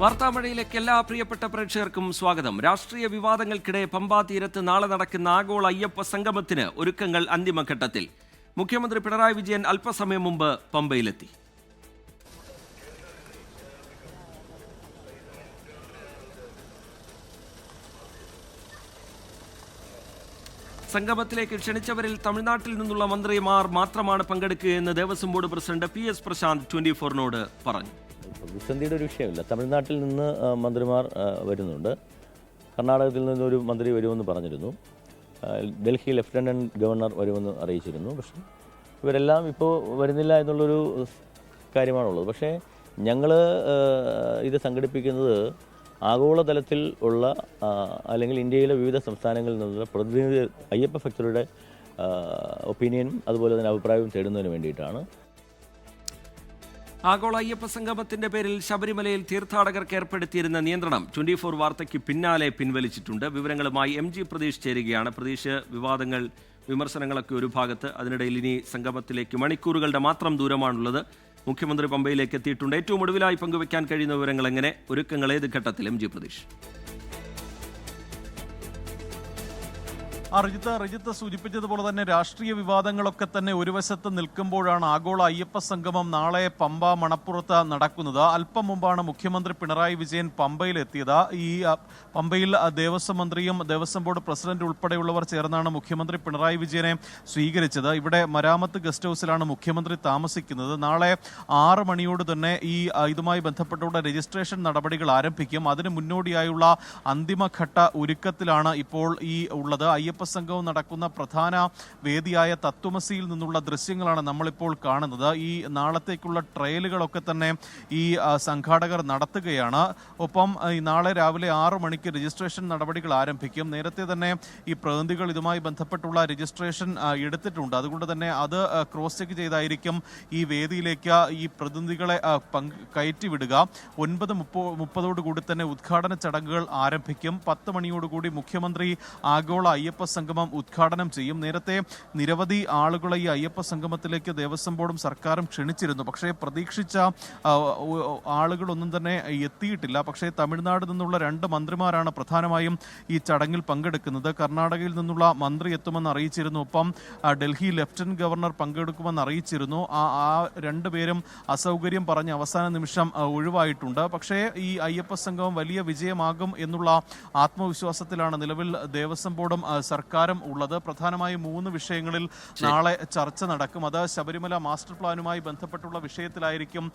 വാർത്താമഴയിലേക്ക് എല്ലാ പ്രിയപ്പെട്ട പ്രേക്ഷകർക്കും സ്വാഗതം. രാഷ്ട്രീയ വിവാദങ്ങൾക്കിടെ പമ്പാ തീരത്ത് നാളെ നടക്കുന്ന ആഗോള അയ്യപ്പ സംഗമത്തിന് ഒരുക്കങ്ങൾ അന്തിമഘട്ടത്തിൽ. മുഖ്യമന്ത്രി പിണറായി വിജയൻ അല്പസമയം മുമ്പ് പമ്പയിലെത്തി. സംഗമത്തിലേക്ക് ക്ഷണിച്ചവരിൽ തമിഴ്നാട്ടിൽ നിന്നുള്ള മന്ത്രിമാർ മാത്രമാണ് പങ്കെടുക്കുകയെന്ന് Devaswom board president PS Prasanth 24-നോട് പറഞ്ഞു. പ്രതിസന്ധിയുടെ ഒരു വിഷയമില്ല. തമിഴ്നാട്ടിൽ നിന്ന് മന്ത്രിമാർ വരുന്നുണ്ട്, കർണാടകത്തിൽ നിന്നൊരു മന്ത്രി വരുമെന്ന് പറഞ്ഞിരുന്നു, ഡൽഹി ലഫ്റ്റനൻറ്റ് ഗവർണർ വരുമെന്ന് അറിയിച്ചിരുന്നു. പക്ഷേ ഇവരെല്ലാം ഇപ്പോൾ വരുന്നില്ല എന്നുള്ളൊരു കാര്യമാണുള്ളത്. പക്ഷേ ഞങ്ങൾ ഇത് സംഘടിപ്പിക്കുന്നത് ആഗോളതലത്തിൽ ഉള്ള അല്ലെങ്കിൽ ഇന്ത്യയിലെ വിവിധ സംസ്ഥാനങ്ങളിൽ നിന്നുള്ള പ്രതിനിധി അയ്യപ്പ ഭക്തരുടെ ഒപ്പീനിയനും അതുപോലെ തന്നെ അഭിപ്രായവും തേടുന്നതിന് വേണ്ടിയിട്ടാണ്. ആഗോള അയ്യപ്പ സംഗമത്തിന്റെ പേരിൽ ശബരിമലയിൽ തീർത്ഥാടകർക്ക് ഏർപ്പെടുത്തിയിരുന്ന നിയന്ത്രണം 24 വാർത്തയ്ക്ക് പിന്നാലെ പിൻവലിച്ചിട്ടുണ്ട്. വിവരങ്ങളുമായി MG പ്രതീഷ് ചേരുകയാണ്. പ്രതീഷ്, വിവാദങ്ങൾ, വിമർശനങ്ങളൊക്കെ ഒരു ഭാഗത്ത്, അതിനിടയിൽ ഇനി സംഗമത്തിലേക്ക് മണിക്കൂറുകളുടെ മാത്രം ദൂരമാണുള്ളത്. മുഖ്യമന്ത്രി പമ്പയിലേക്ക് എത്തിയിട്ടുണ്ട്. ഏറ്റവും ഒടുവിലായി പങ്കുവയ്ക്കാൻ കഴിയുന്ന വിവരങ്ങൾ എങ്ങനെ? ഒരുക്കങ്ങൾ ഏത് ഘട്ടത്തിൽ? MG പ്രതീഷ്. റിജിത്ത് സൂചിപ്പിച്ചതുപോലെ തന്നെ രാഷ്ട്രീയ വിവാദങ്ങളൊക്കെ തന്നെ ഒരു വശത്ത് നിൽക്കുമ്പോഴാണ് ആഗോള അയ്യപ്പ സംഗമം നാളെ പമ്പ മണപ്പുറത്ത് നടക്കുന്നത്. അല്പം മുമ്പാണ് മുഖ്യമന്ത്രി പിണറായി വിജയൻ പമ്പയിലെത്തിയത്. ഈ പമ്പയിൽ ദേവസ്വം മന്ത്രിയും ദേവസ്വം ബോർഡ് പ്രസിഡന്റ് ഉൾപ്പെടെയുള്ളവർ ചേർന്നാണ് മുഖ്യമന്ത്രി പിണറായി വിജയനെ സ്വീകരിച്ചത്. ഇവിടെ മരാമത്ത് ഗസ്റ്റ് ഹൗസിലാണ് മുഖ്യമന്ത്രി താമസിക്കുന്നത്. നാളെ 6 മണിയോട് തന്നെ ഇതുമായി ബന്ധപ്പെട്ടുള്ള രജിസ്ട്രേഷൻ നടപടികൾ ആരംഭിക്കും. അതിന് മുന്നോടിയായുള്ള അന്തിമഘട്ട ഒരുക്കത്തിലാണ് ഇപ്പോൾ ഉള്ളത്. അയ്യപ്പ സംഗമം നടക്കുന്ന പ്രധാന വേദിയായ തത്വമസിയിൽ നിന്നുള്ള ദൃശ്യങ്ങളാണ് നമ്മളിപ്പോൾ കാണുന്നത്. ഈ നാളത്തേക്കുള്ള ട്രയലുകളൊക്കെ തന്നെ ഈ സംഘാടകർ നടത്തുകയാണ്. ഒപ്പം നാളെ രാവിലെ 6 മണിക്ക് രജിസ്ട്രേഷൻ നടപടികൾ ആരംഭിക്കും. നേരത്തെ തന്നെ ഈ പ്രതിനിധികൾ ഇതുമായി ബന്ധപ്പെട്ടുള്ള രജിസ്ട്രേഷൻ എടുത്തിട്ടുണ്ട്. അതുകൊണ്ട് തന്നെ അത് ക്രോസ് ചെക്ക് ചെയ്തായിരിക്കും ഈ വേദിയിലേക്ക് ഈ പ്രതിനിധികളെ കയറ്റിവിടുക. 9:30 തന്നെ ഉദ്ഘാടന ചടങ്ങുകൾ ആരംഭിക്കും. 10 മണിയോടുകൂടി മുഖ്യമന്ത്രി ആഗോള അയ്യപ്പ സംഗമം ഉദ്ഘാടനം ചെയ്യും. നേരത്തെ നിരവധി ആളുകളെ ഈ അയ്യപ്പ സംഗമത്തിലേക്ക് ദേവസ്വം ബോർഡും സർക്കാരും ക്ഷണിച്ചിരുന്നു. പക്ഷേ പ്രതീക്ഷിച്ച ആളുകളൊന്നും തന്നെ എത്തിയിട്ടില്ല. പക്ഷേ തമിഴ്നാട് നിന്നുള്ള 2 മന്ത്രിമാരാണ് പ്രധാനമായും ഈ ചടങ്ങിൽ പങ്കെടുക്കുന്നത്. കർണാടകയിൽ നിന്നുള്ള മന്ത്രി എത്തുമെന്ന് അറിയിച്ചിരുന്നു. ഒപ്പം ഡൽഹി ലഫ്റ്റനന്റ് ഗവർണർ പങ്കെടുക്കുമെന്ന് അറിയിച്ചിരുന്നു. ആ 2 പേരും അസൗകര്യം പറഞ്ഞ് അവസാന നിമിഷം ഒഴിവായിട്ടുണ്ട്. പക്ഷേ ഈ അയ്യപ്പ സംഗമം വലിയ വിജയമാകും എന്നുള്ള ആത്മവിശ്വാസത്തിലാണ് നിലവിൽ ദേവസ്വം ബോർഡും സർക്കാരും ഉള്ളത്. പ്രധാനമായും 3 വിഷയങ്ങളിൽ നാളെ ചർച്ച നടക്കും. അത് ശബരിമല മാസ്റ്റർ പ്ലാനുമായി ബന്ധപ്പെട്ടുള്ള വിഷയത്തിലായിരിക്കും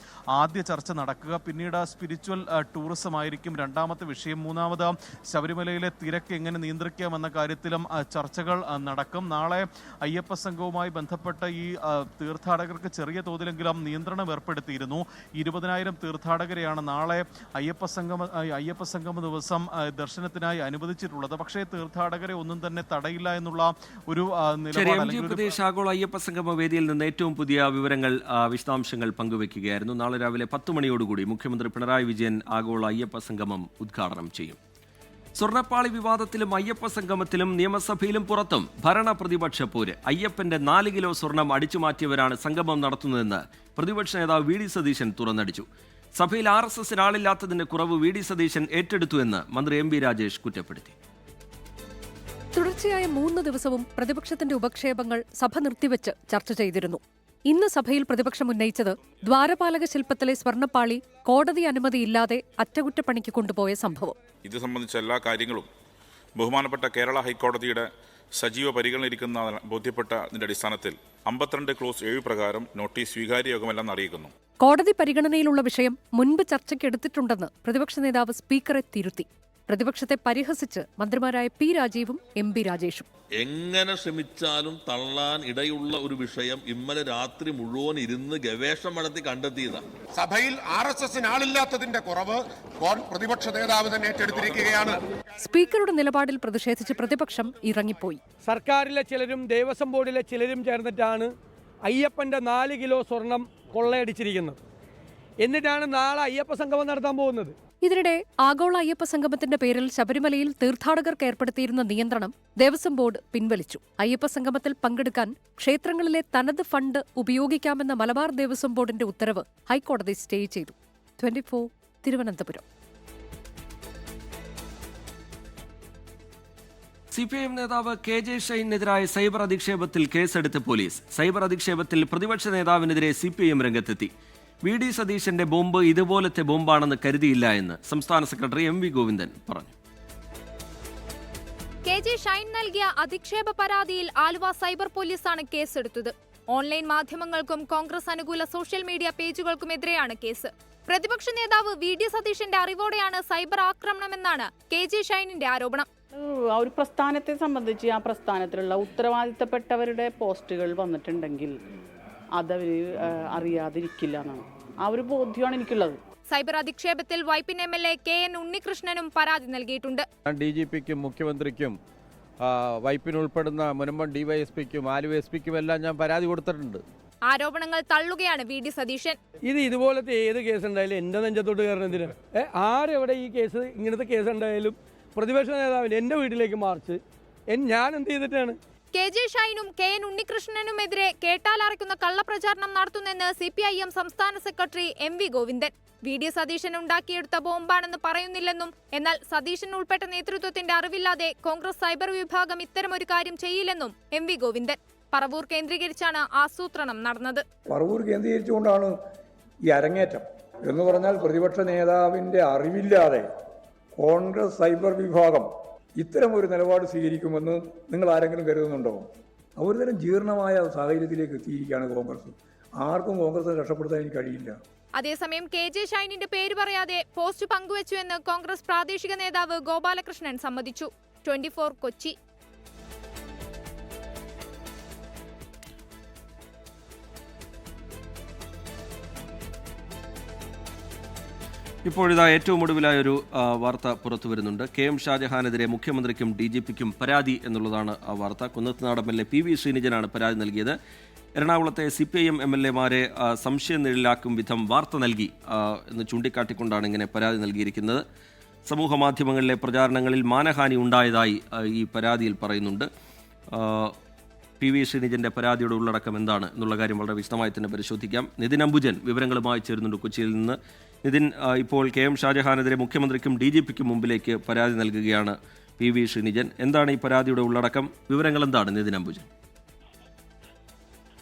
ആദ്യ ചർച്ച നടക്കുക. പിന്നീട് സ്പിരിച്വൽ ടൂറിസം ആയിരിക്കും രണ്ടാമത്തെ വിഷയം. മൂന്നാമത് ശബരിമലയിലെ തിരക്ക് എങ്ങനെ നിയന്ത്രിക്കാമെന്ന കാര്യത്തിലും ചർച്ചകൾ നടക്കും. നാളെ അയ്യപ്പ സംഘവുമായി ബന്ധപ്പെട്ട ഈ തീർത്ഥാടകർക്ക് ചെറിയ തോതിലെങ്കിലും നിയന്ത്രണം ഏർപ്പെടുത്തിയിരുന്നു. 20,000 തീർത്ഥാടകരെയാണ് നാളെ അയ്യപ്പ സംഗമ ദിവസം ദർശനത്തിനായി അനുവദിച്ചിട്ടുള്ളത്. പക്ഷേ തീർത്ഥാടകരെ ഒന്നും തന്നെ തടയില്ല എന്നുള്ള ഒരു പ്രദേശ് ആഗോള അയ്യപ്പ സംഗമ വേദിയിൽ നിന്ന് ഏറ്റവും പുതിയ വിവരങ്ങൾ, വിശദാംശങ്ങൾ പങ്കുവയ്ക്കുകയായിരുന്നു. നാളെ രാവിലെ 10 മണിയോടുകൂടി മുഖ്യമന്ത്രി പിണറായി വിജയൻ ആഗോള അയ്യപ്പ സംഗമം ഉദ്ഘാടനം ചെയ്യും. സ്വർണ്ണപ്പാളി വിവാദത്തിലും അയ്യപ്പ സംഗമത്തിലും നിയമസഭയിലും പുറത്തും ഭരണ പ്രതിപക്ഷ പോര്. അയ്യപ്പന്റെ 4 കിലോ സ്വർണം അടിച്ചുമാറ്റിയവരാണ് സംഗമം നടത്തുന്നതെന്ന് പ്രതിപക്ഷ നേതാവ് VD സതീശൻ തുറന്നടിച്ചു. സഭയിൽ RSSന് ആളില്ലാത്തതിന്റെ കുറവ് VD സതീശൻ ഏറ്റെടുത്തുവെന്ന് മന്ത്രി MB രാജേഷ് കുറ്റപ്പെടുത്തി. തുടർച്ചയായ 3 ദിവസവും പ്രതിപക്ഷത്തിന്റെ ഉപക്ഷേപങ്ങൾ സഭ നിർത്തിവെച്ച് ചർച്ച ചെയ്തിരുന്നു. ഇന്ന് സഭയിൽ പ്രതിപക്ഷം ഉന്നയിച്ചത് ദ്വാരപാലക ശില്പത്തിലെ സ്വർണ്ണപ്പാളി കോടതി അനുമതിയില്ലാതെ അറ്റകുറ്റപ്പണിക്ക് കൊണ്ടുപോയ സംഭവം. ഇത് സംബന്ധിച്ച എല്ലാ കാര്യങ്ങളും ബഹുമാനപ്പെട്ട കേരള ഹൈക്കോടതിയുടെ സജീവ പരിഗണനയിരിക്കുന്ന ബോധ്യപ്പെട്ടതിന്റെ അടിസ്ഥാനത്തിൽ 52 ക്ലോസ് 7 പ്രകാരം നോട്ടീസ് സ്വീകാര്യയോഗമല്ലെന്ന് അറിയിക്കുന്നു. കോടതി പരിഗണനയിലുള്ള വിഷയം മുൻപ് ചർച്ചയ്ക്കെടുത്തിട്ടുണ്ടെന്ന് പ്രതിപക്ഷ നേതാവ് സ്പീക്കറെ തിരുത്തി. പ്രതിപക്ഷത്തെ പരിഹസിച്ച് മന്ത്രിമാരായ P രാജീവും MB രാജേഷും. എങ്ങനെ ശ്രമിച്ചാലും തള്ളാൻ ഇടയുള്ള ഒരു വിഷയം ഇന്നലെ രാത്രി മുഴുവൻ ഇരുന്ന് ഗവേഷണം നടത്തി കണ്ടെത്തിയതാണ്. സഭയിൽ RSSന് ആളില്ലാത്തതിന്റെ കുറവ് പ്രതിപക്ഷ നേതാവ് തന്നെ ഏറ്റെടുത്തിരിക്കുകയാണ്. സ്പീക്കറുടെ നിലപാടിൽ പ്രതിഷേധിച്ച് പ്രതിപക്ഷം ഇറങ്ങിപ്പോയി. സർക്കാരിലെ ചിലരും ദേവസ്വം ബോർഡിലെ ചിലരും ചേർന്നിട്ടാണ് അയ്യപ്പന്റെ 4 കിലോ സ്വർണം കൊള്ളയടിച്ചിരിക്കുന്നത്. എന്നിട്ടാണ് നാളെ അയ്യപ്പ സംഗമം നടത്താൻ പോകുന്നത്. ഇതിനിടെ ആഗോള അയ്യപ്പ സംഗമത്തിന്റെ പേരിൽ ശബരിമലയിൽ തീർത്ഥാടകർക്ക് ഏർപ്പെടുത്തിയിരുന്ന നിയന്ത്രണം ദേവസ്വം ബോർഡ് പിൻവലിച്ചു. അയ്യപ്പ സംഗമത്തിൽ പങ്കെടുക്കാൻ ക്ഷേത്രങ്ങളിലെ തനത് ഫണ്ട് ഉപയോഗിക്കാമെന്ന മലബാർ ദേവസ്വം ബോർഡിന്റെ ഉത്തരവ് ഹൈക്കോടതി സ്റ്റേ ചെയ്തു. 24 തിരുവനന്തപുരം. CPIM നേതാവ് KJ ഷൈനെതിരായ സൈബർ അധിക്ഷേപത്തിൽ കേസെടുത്ത് പോലീസ്. സൈബർ അധിക്ഷേപത്തിൽ പ്രതിപക്ഷ നേതാവിനെതിരെ CPIM രംഗത്തെത്തി. VD സതീശന്റെ ബോംബ് ഇതുപോലത്തെ ബോംബാണെന്ന് കരുതിയില്ല എന്ന് സംസ്ഥാന സെക്രട്ടറി MV ഗോവിന്ദൻ പറഞ്ഞു. KJ ഷൈൻ നൽകിയ അധിക്ഷേപ പരാതിയിൽ ആലുവ സൈബർ പോലീസാണ് കേസെടുത്തത്. ഓൺലൈൻ മാധ്യമങ്ങൾക്കും കോൺഗ്രസ് അനുകൂല സോഷ്യൽ മീഡിയ പേജുകൾക്കുമെതിരെയാണ് കേസ്. പ്രതിപക്ഷ നേതാവ് VD സതീശന്റെ അറിവോടെയാണ് സൈബർ ആക്രമണമെന്നാണ് KJ ഷൈനിന്റെ ആരോപണം. ആ ഒരു പ്രസ്ഥാനത്തെ സംബന്ധിച്ച് ആ പ്രസ്ഥാനത്തിലുള്ള ഉത്തരവാദിത്തപ്പെട്ടവരുടെ പോസ്റ്റുകൾ വന്നിട്ടുണ്ടെങ്കിൽ അതവർ അറിയാതിരിക്കില്ല എന്നാണ് ആ ഒരു ബോധ്യമാണ് എനിക്കുള്ളത്. സൈബർ അധിക്ഷേപത്തിൽ വൈപ്പിൻ MLA KN ഉണ്ണികൃഷ്ണനും പരാതി നൽകിയിട്ടുണ്ട്. DGPക്കും മുഖ്യമന്ത്രിക്കും വൈപ്പിൻ ഉൾപ്പെടുന്ന മുനമ്പം DYSPക്കും ആലുവ SP-ക്കും എല്ലാം ഞാൻ പരാതി കൊടുത്തിട്ടുണ്ട്. ആരോപണങ്ങൾ തള്ളുകയാണ് VD സതീശൻ. ഇതുപോലത്തെ ഏത് കേസ് ഉണ്ടായാലും എൻ്റെ നെഞ്ചത്തോട്ട് കയറുന്നതിന് ആരെവിടെ ഈ കേസ് ഇങ്ങനത്തെ കേസ് ഉണ്ടായാലും പ്രതിപക്ഷ നേതാവിന് എൻ്റെ വീട്ടിലേക്ക് മാർച്ച് ഞാൻ എന്ത് ചെയ്തിട്ടാണ്? KJ ഷൈനും KN ഉണ്ണികൃഷ്ണനുമെതിരെ കേട്ടാലറയ്ക്കുന്ന കള്ളപ്രചാരണം നടത്തുന്നെന്ന് CPIM സംസ്ഥാന secretary MV Govindan. VD Satheesan ഉണ്ടാക്കിയെടുത്ത ബോംബാണെന്ന് പറയുന്നില്ലെന്നും എന്നാൽ സതീശൻ ഉൾപ്പെട്ട നേതൃത്വത്തിന്റെ അറിവില്ലാതെ കോൺഗ്രസ് സൈബർ വിഭാഗം ഇത്തരമൊരു കാര്യം ചെയ്യില്ലെന്നും MV ഗോവിന്ദൻ. പറവൂർ കേന്ദ്രീകരിച്ചാണ് ആസൂത്രണം നടന്നത്. പറവൂർ കേന്ദ്രീകരിച്ചുകൊണ്ടാണ് ഈ അരങ്ങേറ്റം എന്ന് പറഞ്ഞാൽ പ്രതിപക്ഷ നേതാവിന്റെ അറിവില്ലാതെ കോൺഗ്രസ് സൈബർ വിഭാഗം ഇത്തരം ഒരു നിലപാട് സ്വീകരിക്കുമെന്ന് നിങ്ങൾ ആരെങ്കിലും കരുതുന്നുണ്ടോ? ഒരുതരം ജീർണമായ സാഹചര്യത്തിലേക്ക് എത്തിയിരിക്കുകയാണ് കോൺഗ്രസ്. ആർക്കും കോൺഗ്രസിനെ രക്ഷപ്പെടുത്താൻ കഴിയില്ല. അതേസമയം KJ ഷൈനിന്റെ പേര് പറയാതെ പോസ്റ്റ് പങ്കുവച്ചുവെന്ന് കോൺഗ്രസ് പ്രാദേശിക നേതാവ് ഗോപാലകൃഷ്ണൻ സമ്മതിച്ചു. 24 കൊച്ചി. ഇപ്പോഴിതാ ഏറ്റവും ഒടുവിലായ ഒരു വാർത്ത പുറത്തു വരുന്നുണ്ട്. KM ഷാജഹാനെതിരെ മുഖ്യമന്ത്രിക്കും DGPക്കും പരാതി എന്നുള്ളതാണ് ആ വാർത്ത. കുന്നത്തുനാട് MLA PV ശ്രീനിജനാണ് പരാതി നൽകിയത്. എറണാകുളത്തെ CPIM MLA-മാരെ സംശയനിഴലാക്കും വിധം വാർത്ത നൽകി എന്ന് ചൂണ്ടിക്കാട്ടിക്കൊണ്ടാണ് ഇങ്ങനെ പരാതി നൽകിയിരിക്കുന്നത്. സമൂഹ മാധ്യമങ്ങളിലെ പ്രചാരണങ്ങളിൽ മാനഹാനി ഉണ്ടായതായി ഈ പരാതിയിൽ പറയുന്നുണ്ട്. PV ശ്രീനിജന്റെ പരാതിയുടെ ഉള്ളടക്കം എന്താണ് എന്നുള്ള കാര്യം വളരെ വിശദമായി തന്നെ പരിശോധിക്കാം. നിതിൻ അംബുജൻ വിവരങ്ങളുമായി ചേരുന്നുണ്ട് കൊച്ചിയിൽ നിന്ന്. നിതിൻ, ഇപ്പോൾ KM ഷാജഹാനെതിരെ മുഖ്യമന്ത്രിക്കും DGPക്കും മുമ്പിലേക്ക് പരാതി നൽകുകയാണ് PV ശ്രീനിജൻ. എന്താണ് ഈ പരാതിയുടെ ഉള്ളടക്കം? വിവരങ്ങൾ എന്താണ് നിതിൻ അംബുജൻ?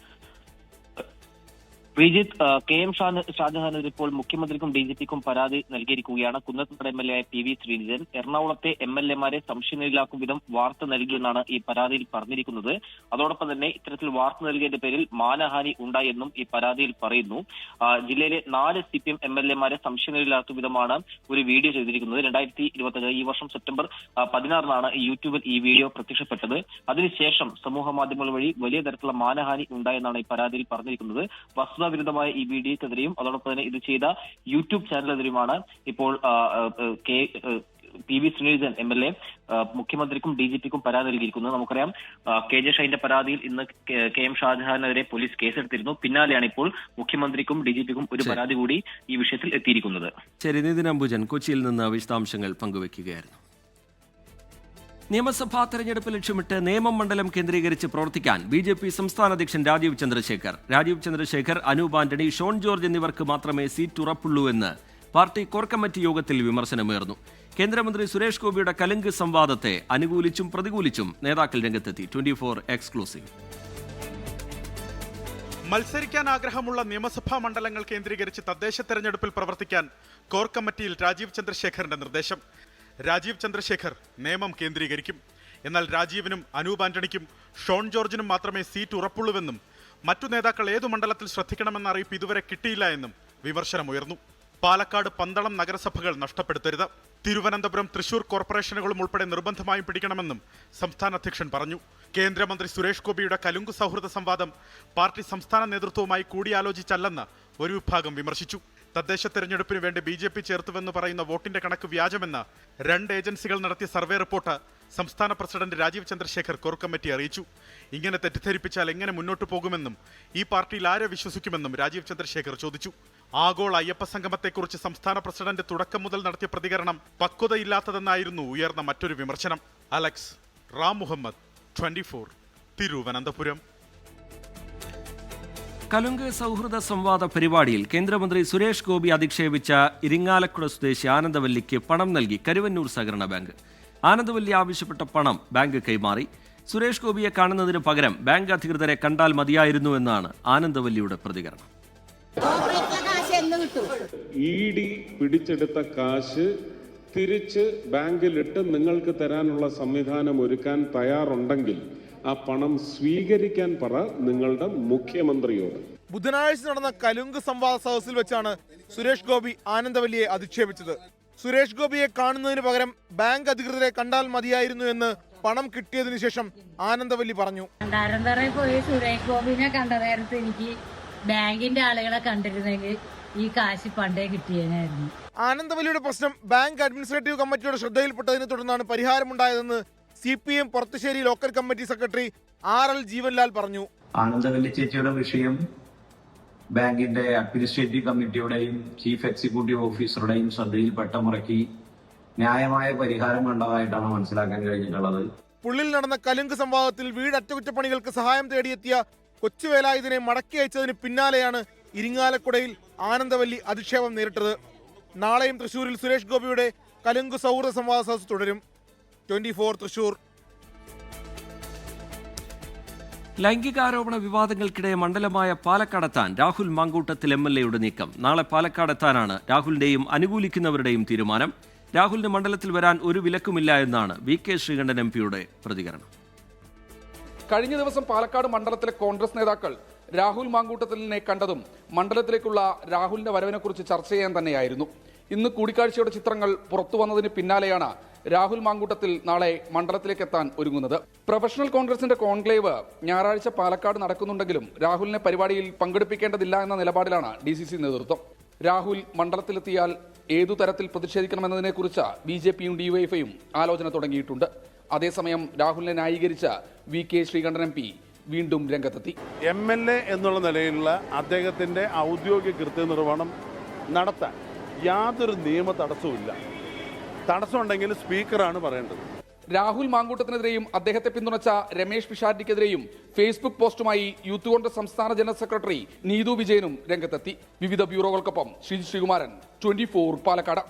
ശ്രീജിത്ത്, KM ഷാജഹാനെതിരെ ഇപ്പോൾ മുഖ്യമന്ത്രിക്കും DGPക്കും പരാതി നൽകിയിരിക്കുകയാണ്. കുന്നത്തുനാട് MLA PV ശ്രീനിജൻ എറണാകുളത്തെ MLA-മാരെ സംശയനിഴലാക്കും വിധം വാർത്ത നൽകിയെന്നാണ് ഈ പരാതിയിൽ പറഞ്ഞിരിക്കുന്നത്. അതോടൊപ്പം തന്നെ ഇത്തരത്തിൽ വാർത്ത നൽകിയതിന്റെ പേരിൽ മാനഹാനി ഉണ്ടായെന്നും ഈ പരാതിയിൽ പറയുന്നു. ജില്ലയിലെ 4 CPM MLA-മാരെ സംശയനിഴലാക്കും വിധമാണ് ഒരു വീഡിയോ ചെയ്തിരിക്കുന്നത്. 2021 ഈ വർഷം സെപ്റ്റംബർ 16 യൂട്യൂബിൽ ഈ വീഡിയോ പ്രത്യക്ഷപ്പെട്ടത്. അതിനുശേഷം സമൂഹ മാധ്യമങ്ങൾ വഴി വലിയ തരത്തിലുള്ള മാനഹാനി ഉണ്ടായെന്നാണ് ഈ പരാതിയിൽ പറഞ്ഞിരിക്കുന്നത്. വിരുദ്ധമായ ഈ വീഡിയോക്കെതിരെയും അതോടൊപ്പം തന്നെ ഇത് ചെയ്ത യൂട്യൂബ് ചാനലിനെതിരെയുമാണ് ഇപ്പോൾ PV ശ്രീനിജൻ MLA മുഖ്യമന്ത്രിക്കും DGPക്കും പരാതി നൽകിയിരിക്കുന്നത്. നമുക്കറിയാം KJ ഷൈന്റെ പരാതിയിൽ ഇന്ന് KM ഷാജഹാനെതിരെ പോലീസ് കേസെടുത്തിരുന്നു. പിന്നാലെയാണ് ഇപ്പോൾ മുഖ്യമന്ത്രിക്കും DGPക്കും ഒരു പരാതി കൂടി ഈ വിഷയത്തിൽ എത്തിയിരിക്കുന്നത്. ശരി, നിതിൻ അംബുജൻ കൊച്ചിയിൽ നിന്ന് വിശദാംശങ്ങൾ പങ്കുവയ്ക്കുകയായിരുന്നു. നിയമസഭാ തെരഞ്ഞെടുപ്പ് ലക്ഷ്യമിട്ട് നേമം മണ്ഡലം കേന്ദ്രീകരിച്ച് പ്രവർത്തിക്കാൻ BJP സംസ്ഥാന അധ്യക്ഷൻ രാജീവ് ചന്ദ്രശേഖർ, അനൂപ് ആന്റണി, ഷോൺ ജോർജ് എന്നിവർക്ക് മാത്രമേ സീറ്റ് ഉറപ്പുള്ളൂ എന്ന് പാർട്ടി കോർ കമ്മിറ്റി യോഗത്തിൽ വിമർശനമുയർന്നു. കേന്ദ്രമന്ത്രി സുരേഷ് ഗോപിയുടെ കലുങ്ക് സംവാദത്തെ അനുകൂലിച്ചും പ്രതികൂലിച്ചും നേതാക്കൾ രംഗത്തെത്തി. 24 എക്സ്ക്ലൂസീവ്. മത്സരിക്കാൻ ആഗ്രഹമുള്ള നിയമസഭാ മണ്ഡലങ്ങൾ കേന്ദ്രീകരിച്ച് തദ്ദേശ തെരഞ്ഞെടുപ്പിൽ പ്രവർത്തിക്കാൻ കോർ കമ്മിറ്റിയിൽ രാജീവ് ചന്ദ്രശേഖറിന്റെ നിർദ്ദേശം. രാജീവ് ചന്ദ്രശേഖർ നേമം കേന്ദ്രീകരിക്കും. എന്നാൽ രാജീവിനും അനൂപ് ആന്റണിക്കും ഷോൺ ജോർജിനും മാത്രമേ സീറ്റ് ഉറപ്പുള്ളൂവെന്നും മറ്റു നേതാക്കൾ ഏതു മണ്ഡലത്തിൽ ശ്രദ്ധിക്കണമെന്ന അറിയിപ്പ് ഇതുവരെ കിട്ടിയില്ല എന്നും വിമർശനമുയർന്നു. പാലക്കാട്, പന്തളം നഗരസഭകൾ നഷ്ടപ്പെടുത്തരുത്, തിരുവനന്തപുരം, തൃശൂർ കോർപ്പറേഷനുകളും ഉൾപ്പെടെ നിർബന്ധമായും പിടിക്കണമെന്നും സംസ്ഥാന അധ്യക്ഷൻ പറഞ്ഞു. കേന്ദ്രമന്ത്രി സുരേഷ് ഗോപിയുടെ കലുങ്ക് സൗഹൃദ സംവാദം പാർട്ടി സംസ്ഥാന നേതൃത്വവുമായി കൂടിയാലോചിച്ചല്ലെന്ന് ഒരു വിഭാഗം വിമർശിച്ചു. തദ്ദേശ തെരഞ്ഞെടുപ്പിന് വേണ്ടി BJP ചേർത്തുവെന്ന് പറയുന്ന വോട്ടിന്റെ കണക്ക് വ്യാജമെന്ന് 2 ഏജൻസികൾ നടത്തിയ സർവേ റിപ്പോർട്ട് സംസ്ഥാന president Rajeev Chandrasekhar core committee അറിയിച്ചു. ഇങ്ങനെ തെറ്റിദ്ധരിപ്പിച്ചാൽ എങ്ങനെ മുന്നോട്ട് പോകുമെന്നും ഈ പാർട്ടിയിൽ ആരെ വിശ്വസിക്കുമെന്നും രാജീവ് ചന്ദ്രശേഖർ ചോദിച്ചു. ആഗോള അയ്യപ്പ സംഗമത്തെക്കുറിച്ച് സംസ്ഥാന പ്രസിഡന്റ് തുടക്കം മുതൽ നടത്തിയ പ്രതികരണം പക്വതയില്ലാത്തതെന്നായിരുന്നു ഉയർന്ന മറ്റൊരു വിമർശനം. അലക്സ് റാം മുഹമ്മദ്, 24, തിരുവനന്തപുരം. കലുങ്ക് സൗഹൃദ സംവാദ പരിപാടിയിൽ കേന്ദ്രമന്ത്രി സുരേഷ് ഗോപി അധിക്ഷേപിച്ച ഇരിങ്ങാലക്കുട സ്വദേശി ആനന്ദവല്ലിക്ക് പണം നൽകി കരുവന്നൂർ സഹകരണ ബാങ്ക്. ആനന്ദവല്ലി ആവശ്യപ്പെട്ട പണം ബാങ്ക് കൈമാറി. സുരേഷ് ഗോപിയെ കാണുന്നതിന് പകരം ബാങ്ക് അധികൃതരെ കണ്ടാൽ മതിയായിരുന്നു എന്നാണ് ആനന്ദവല്ലിയുടെ പ്രതികരണം. ED പിടിച്ചെടുത്ത കാശ് തിരിച്ച് ബാങ്കിലിട്ട് നിങ്ങൾക്ക് തരാനുള്ള സംവിധാനം ഒരുക്കാൻ തയ്യാറുണ്ടെങ്കിൽ ആ പണം സ്വീകരിക്കാൻ പറ നിങ്ങളുടെ മുഖ്യമന്ത്രിയോട്. ബുധനാഴ്ച നടന്ന കലുങ്ക് സംവാദ സദസ്സിൽ വെച്ചാണ് സുരേഷ് ഗോപി ആനന്ദവല്ലിയെ അധിക്ഷേപിച്ചത്. സുരേഷ് ഗോപിയെ കാണുന്നതിന് പകരം ബാങ്ക് അധികൃതരെ കണ്ടാൽ മതിയായിരുന്നു എന്ന് പണം കിട്ടിയതിനു ശേഷം ആനന്ദവല്ലി പറഞ്ഞു. പോയി സുരേഷ് ഗോപിനെ കണ്ട നേരത്ത് എനിക്ക് ബാങ്കിന്റെ ആളുകളെ കണ്ടിരുന്നെങ്കിൽ ഈ കാശ് പണ്ടേ കിട്ടിയേനായിരുന്നു. ആനന്ദവല്ലിയുടെ പ്രശ്നം ബാങ്ക് അഡ്മിനിസ്ട്രേറ്റീവ് കമ്മിറ്റിയുടെ ശ്രദ്ധയിൽപ്പെട്ടതിനെ തുടർന്നാണ് പരിഹാരമുണ്ടായതെന്ന് CPM Porathussery local committee secretary RL Jeevanlal പറഞ്ഞു. ആനന്ദവല്ലി ചേച്ചിയുടെ വിഷയം ബാങ്കിന്റെ അഡ്മിനിസ്ട്രേറ്റീവ് കമ്മിറ്റിയുടെയും ചീഫ് എക്സിക്യൂട്ടീവ് ഓഫീസറുടെയും ശ്രദ്ധയിൽപ്പെട്ട മുറയ്ക്ക് ന്യായമായ പരിഹാരം കണ്ടതായിട്ടാണ് മനസ്സിലാക്കാൻ കഴിഞ്ഞിട്ടുള്ളത്. പുള്ളിൽ നടന്ന കലുങ്ക് സംവാദത്തിൽ വീട് അറ്റകുറ്റപ്പണികൾക്ക് സഹായം തേടിയെത്തിയ കൊച്ചുവേലായുധനെ മടക്കി അയച്ചതിന് പിന്നാലെയാണ് ഇരിങ്ങാലക്കുടയിൽ ആനന്ദവല്ലി അധിക്ഷേപം നേരിട്ടത്. നാളെയും തൃശൂരിൽ സുരേഷ് ഗോപിയുടെ കലുങ്ക് സൗഹൃദ സംവാദ സദസ്സ് തുടരും. 24 തൃശൂർ. ലൈംഗികാരോപണ വിവാദങ്ങൾക്കിടെ മണ്ഡലമായ പാലക്കാടെത്താൻ രാഹുൽ മാങ്കൂട്ടത്തിൽ MLAയുടെ നീക്കം. നാളെ പാലക്കാടെത്താനാണ് രാഹുലിന്റെയും അനുകൂലിക്കുന്നവരുടെയും തീരുമാനം. രാഹുലിന് മണ്ഡലത്തിൽ വരാൻ ഒരു വിലക്കുമില്ല എന്നാണ് VK ശ്രീകണ്ഠൻ MPയുടെ പ്രതികരണം. കഴിഞ്ഞ ദിവസം പാലക്കാട് മണ്ഡലത്തിലെ കോൺഗ്രസ് നേതാക്കൾ രാഹുൽ മാങ്കൂട്ടത്തിലിനെ കണ്ടതും മണ്ഡലത്തിലേക്കുള്ള രാഹുലിന്റെ വരവിനെക്കുറിച്ച് ചർച്ച ചെയ്യാൻ തന്നെയായിരുന്നു. ഇന്ന് കൂടിക്കാഴ്ചയുടെ ചിത്രങ്ങൾ പുറത്തു വന്നതിന് പിന്നാലെയാണ് രാഹുൽ മാങ്കൂട്ടത്തിൽ നാളെ മണ്ഡലത്തിലേക്ക് എത്താൻ ഒരുങ്ങുന്നത്. പ്രൊഫഷണൽ കോൺഗ്രസിന്റെ കോൺക്ലേവ് ഞായറാഴ്ച പാലക്കാട് നടക്കുന്നുണ്ടെങ്കിലും രാഹുലിനെ പരിപാടിയിൽ പങ്കെടുപ്പിക്കേണ്ടതില്ല എന്ന നിലപാടിലാണ് DCC നേതൃത്വം. രാഹുൽ മണ്ഡലത്തിലെത്തിയാൽ ഏതു തരത്തിൽ പ്രതിഷേധിക്കണമെന്നതിനെക്കുറിച്ച് BJPയും DYFIയും ആലോചന തുടങ്ങിയിട്ടുണ്ട്. അതേസമയം രാഹുലിനെ ന്യായീകരിച്ച VK ശ്രീകണ്ഠൻ MP വീണ്ടും രംഗത്തെത്തി. MLA എന്നുള്ള നിലയിലുള്ള അദ്ദേഹത്തിന്റെ ഔദ്യോഗിക കൃത്യനിർവഹണം നടത്താൻ യാതൊരു നിയമ തടസ്സവുമില്ല. തടസ്സമുണ്ടെങ്കിൽ സ്പീക്കറാണ് പറയേണ്ടത്. രാഹുൽ മാങ്കൂട്ടത്തിനെതിരെയും അദ്ദേഹത്തെ പിന്തുണച്ച രമേശ് പിഷാരടിക്കെതിരെയും ഫേസ്ബുക്ക് പോസ്റ്റുമായി യൂത്ത് കോൺഗ്രസ് സംസ്ഥാന ജനറൽ സെക്രട്ടറി നീതു വിജയനും രംഗത്തെത്തി. വിവിധ ബ്യൂറോകൾക്കൊപ്പം ശ്രീകുമാരൻ, 24 പാലക്കാട്.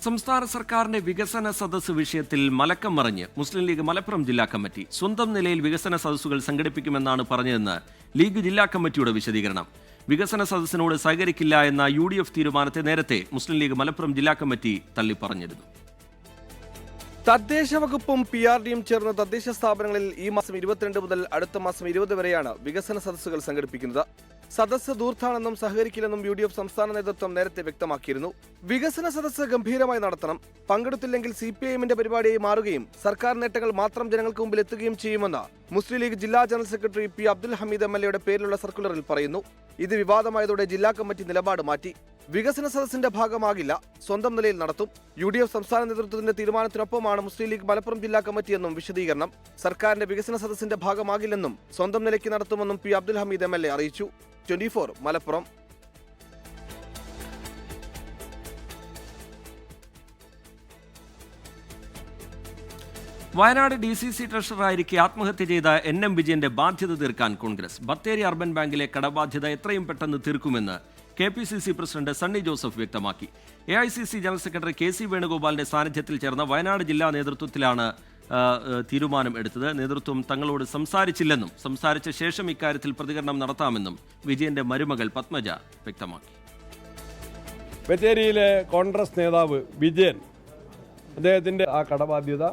സംസ്ഥാന സർക്കാരിന്റെ വികസന സദസ്സ് വിഷയത്തിൽ മലക്കം മറിഞ്ഞ് മുസ്ലിം ലീഗ് മലപ്പുറം ജില്ലാ കമ്മിറ്റി. സ്വന്തം നിലയിൽ വികസന സദസ്സുകൾ സംഘടിപ്പിക്കുമെന്നാണ് പറഞ്ഞതെന്ന് ലീഗ് ജില്ലാ കമ്മിറ്റിയുടെ വിശദീകരണം. വികസന സദസ്സിനോട് സഹകരിക്കില്ല എന്ന UDF തീരുമാനത്തെ നേരത്തെ മുസ്ലിം ലീഗ് മലപ്പുറം ജില്ലാ കമ്മിറ്റി തള്ളിപ്പറഞ്ഞിരുന്നു. തദ്ദേശ വകുപ്പും PRDയും ചേർന്ന തദ്ദേശ സ്ഥാപനങ്ങളിൽ ഈ മാസം 22 മുതൽ അടുത്ത മാസം 20 വരെയാണ് വികസന സദസ്സുകൾ സംഘടിപ്പിക്കുന്നത്. സദസ്സ് ദൂർത്താണെന്നും സഹകരിക്കില്ലെന്നും UDF സംസ്ഥാന നേതൃത്വം നേരത്തെ വ്യക്തമാക്കിയിരുന്നു. വികസന സദസ്സ് ഗംഭീരമായി നടത്തണം, പങ്കെടുത്തില്ലെങ്കിൽ CPIMന്റെ പരിപാടിയായി മാറുകയും സർക്കാർ നേട്ടങ്ങൾ മാത്രം ജനങ്ങൾക്ക് മുമ്പിൽ എത്തുകയും ചെയ്യുമെന്ന് മുസ്ലിം ലീഗ് ജില്ലാ general secretary P. Abdul Hameed MLAയുടെ പേരിലുള്ള സർക്കുലറിൽ പറയുന്നു. ഇത് വിവാദമായതോടെ ജില്ലാ കമ്മിറ്റി നിലപാട് മാറ്റി. വികസന സദസ്സിന്റെ ഭാഗമാകില്ല, സ്വന്തം നിലയിൽ നടത്തും. UDF സംസ്ഥാന നേതൃത്വത്തിന്റെ തീരുമാനത്തിനൊപ്പമാണ് മുസ്ലിം ലീഗ് മലപ്പുറം ജില്ലാ കമ്മിറ്റിയെന്നും വിശദീകരണം. സർക്കാരിന്റെ വികസന സദസ്സിന്റെ ഭാഗമാകില്ലെന്നും സ്വന്തം നിലയ്ക്ക് നടത്തുമെന്നും P. അബ്ദുൽ ഹമീദ് MLA അറിയിച്ചു. 24 മലപ്പുറം. വയനാട് DCC ട്രഷററായിരിക്കെ ആത്മഹത്യ ചെയ്ത NM വിജയന്റെ ബാധ്യത തീർക്കാൻ കോൺഗ്രസ്. ബത്തേരി അർബൻ ബാങ്കിലെ കടബാധ്യത എത്രയും പെട്ടെന്ന് തീർക്കുമെന്ന് KPCC പ്രസിഡന്റ് സണ്ണി ജോസഫ് വ്യക്തമാക്കി. AICC ജനറൽ സെക്രട്ടറി KC വേണുഗോപാലിന്റെ സാന്നിധ്യത്തിൽ ചേർന്ന വയനാട് ജില്ലാ നേതൃത്വത്തിലാണ് തീരുമാനം എടുത്തത്. നേതൃത്വം തങ്ങളോട് സംസാരിച്ചില്ലെന്നും സംസാരിച്ച ശേഷം ഇക്കാര്യത്തിൽ പ്രതികരണം നടത്താമെന്നും വിജയന്റെ മരുമകൾ പത്മജ വ്യക്തമാക്കി. ബത്തേരിയിലെ കോൺഗ്രസ് നേതാവ് വിജയൻ അദ്ദേഹത്തിന്റെ ആ കടബാധ്യത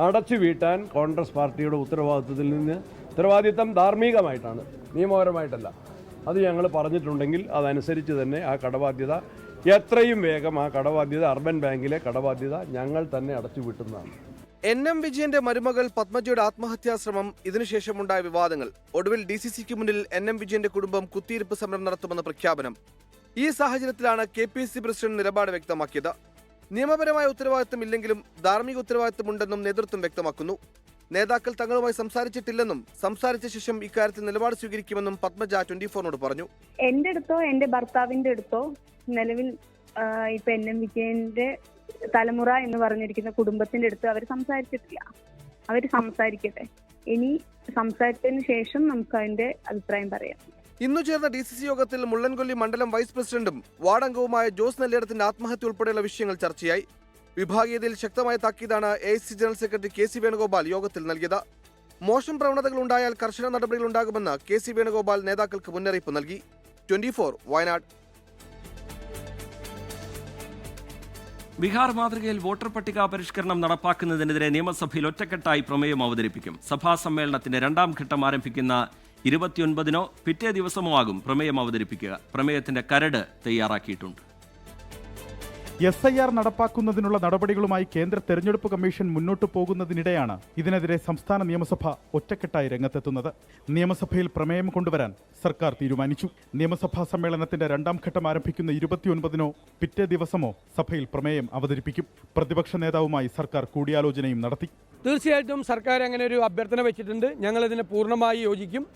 അടച്ചു വീട്ടാൻ കോൺഗ്രസ് പാർട്ടിയുടെ ഉത്തരവാദിത്തം ധാർമ്മികമായിട്ടാണ്, നിയമപരമായിട്ടല്ല. അത് ഞങ്ങൾ പറഞ്ഞിട്ടുണ്ടെങ്കിൽ അതനുസരിച്ച് തന്നെ ആ കടബാധ്യത എത്രയും വേഗം ആ കടബാധ്യത അർബൻ ബാങ്കിലെ കടബാധ്യത ഞങ്ങൾ തന്നെ അടച്ചു വീട്ടുന്നതാണ്. NM വിജയന്റെ മരുമകൾ പത്മജയുടെ ആത്മഹത്യാശ്രമം, ഇതിനുശേഷമുണ്ടായ വിവാദങ്ങൾ. ഒടുവിൽ DCCക്ക് മുന്നിൽ NM വിജയന്റെ കുടുംബം കുത്തിയിരിപ്പ് സമരം നടത്തുമെന്ന പ്രഖ്യാപനം. ഈ സാഹചര്യത്തിലാണ് KPCC പ്രസിഡന്റ് നിലപാട് വ്യക്തമാക്കിയത്. നിയമപരമായ ഉത്തരവാദിത്തം ഇല്ലെങ്കിലും ധാർമ്മിക ഉത്തരവാദിത്തമുണ്ടെന്നും നേതൃത്വം വ്യക്തമാക്കുന്നു. നേതാക്കൾ തങ്ങളുമായി സംസാരിച്ചിട്ടില്ലെന്നും സംസാരിച്ച ശേഷം ഇക്കാര്യത്തിൽ നിലപാട് സ്വീകരിക്കുമെന്നും പത്മജ 24നോട് പറഞ്ഞു. എന്റെ അടുത്തോ എന്റെ ഭർത്താവിന്റെ അടുത്തോ നിലവിൽ ഇപ്പൊ NM വിജയന്റെ തലമുറ എന്ന് പറഞ്ഞിരിക്കുന്ന കുടുംബത്തിന്റെ അടുത്ത് അവർ സംസാരിച്ചിട്ടില്ല. അവർ സംസാരിക്കട്ടെ. ഇനി സംസാരിച്ചതിന് ശേഷം നമുക്ക് അതിന്റെ അഭിപ്രായം പറയാം. ഇന്നു ചേർന്ന DCC യോഗത്തിൽ മുള്ളൻകൊല്ലി മണ്ഡലം വൈസ് പ്രസിഡന്റും വാർഡംഗവുമായ ജോസ് നെല്ലിടത്തിന്റെ ആത്മഹത്യ ഉൾപ്പെടെയുള്ള വിഷയങ്ങൾ ചർച്ചയായി. വിഭാഗീയതയിൽ ശക്തമായ താക്കീതാണ് AICC general secretary KC Venugopal യോഗത്തിൽ നൽകിയത്. മോശം പ്രവണതകൾ ഉണ്ടായാൽ കർശന നടപടികൾ ഉണ്ടാകുമെന്ന് KC വേണുഗോപാൽ നേതാക്കൾക്ക് മുന്നറിയിപ്പ് നൽകി. 24 വയനാട്. ബീഹാർ മാതൃകയിൽ വോട്ടർ പട്ടിക പരിഷ്കരണം നടപ്പാക്കുന്നതിനെതിരെ നിയമസഭയിൽ ഒറ്റക്കെട്ടായി പ്രമേയം അവതരിപ്പിക്കും. സഭാ സമ്മേളനത്തിന്റെ 2ാം ഘട്ടം ആരംഭിക്കുന്ന 29-നോ പിറ്റേ ദിവസമോ ആകും പ്രമേയം അവതരിപ്പിക്കുക. പ്രമേയത്തിന്റെ കരട് തയ്യാറാക്കിയിട്ടുണ്ട്. SIR നടപ്പാക്കുന്നതിനുള്ള നടപടികളുമായി കേന്ദ്ര തെരഞ്ഞെടുപ്പ് കമ്മീഷൻ മുന്നോട്ടു പോകുന്നതിനിടെയാണ് ഇതിനെതിരെ സംസ്ഥാന നിയമസഭ ഒറ്റക്കെട്ടായി രംഗത്തെത്തുന്നത്. നിയമസഭയിൽ പ്രമേയം കൊണ്ടുവരാൻ സർക്കാർ തീരുമാനിച്ചു. നിയമസഭാ സമ്മേളനത്തിന്റെ 2ാം ഘട്ടം ആരംഭിക്കുന്ന 29-നോ പിറ്റേ ദിവസമോ സഭയിൽ പ്രമേയം അവതരിപ്പിക്കും. പ്രതിപക്ഷ നേതാവുമായി സർക്കാർ കൂടിയാലോചനയും നടത്തി. തീർച്ചയായിട്ടും സർക്കാർ അങ്ങനെ ഒരു അഭ്യർത്ഥന വെച്ചിട്ടുണ്ട്. ഞങ്ങളിതിനെ പൂർണ്ണമായി യോജിക്കും.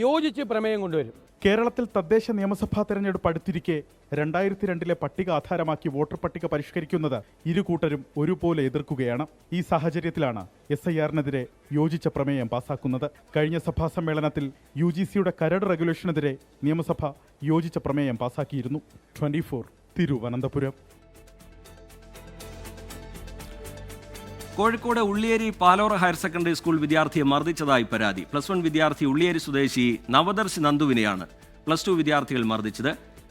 യോജിച്ച് പ്രമേയം കൊണ്ടുവരും. കേരളത്തിൽ തദ്ദേശ നിയമസഭാ തെരഞ്ഞെടുപ്പ് അടുത്തിരിക്കെ 2002 പട്ടിക ആധാരമാക്കി വോട്ടർ പട്ടിക പരിഷ്കരിക്കുന്നത് ഇരു കൂട്ടരും ഒരുപോലെ എതിർക്കുകയാണ്. ഈ സാഹചര്യത്തിലാണ് SIR-നെതിരെ യോജിച്ച പ്രമേയം പാസാക്കുന്നത്. കഴിഞ്ഞ സഭാ സമ്മേളനത്തിൽ UGCയുടെ കരട് റെഗുലേഷനെതിരെ നിയമസഭ യോജിച്ച പ്രമേയം പാസാക്കിയിരുന്നു. 24 Thiruvananthapuram. Kozhikode Ulliyeri Palora higher secondary school വിദ്യാർത്ഥിയെ മർദ്ദിച്ചതായി പരാതി. +1 വിദ്യാർത്ഥി ഉള്ളിയേരി സ്വദേശി നവദർശ് നന്ദുവിനെയാണ് +2 വിദ്യാർത്ഥികൾ മർദ്ദിച്ചത്.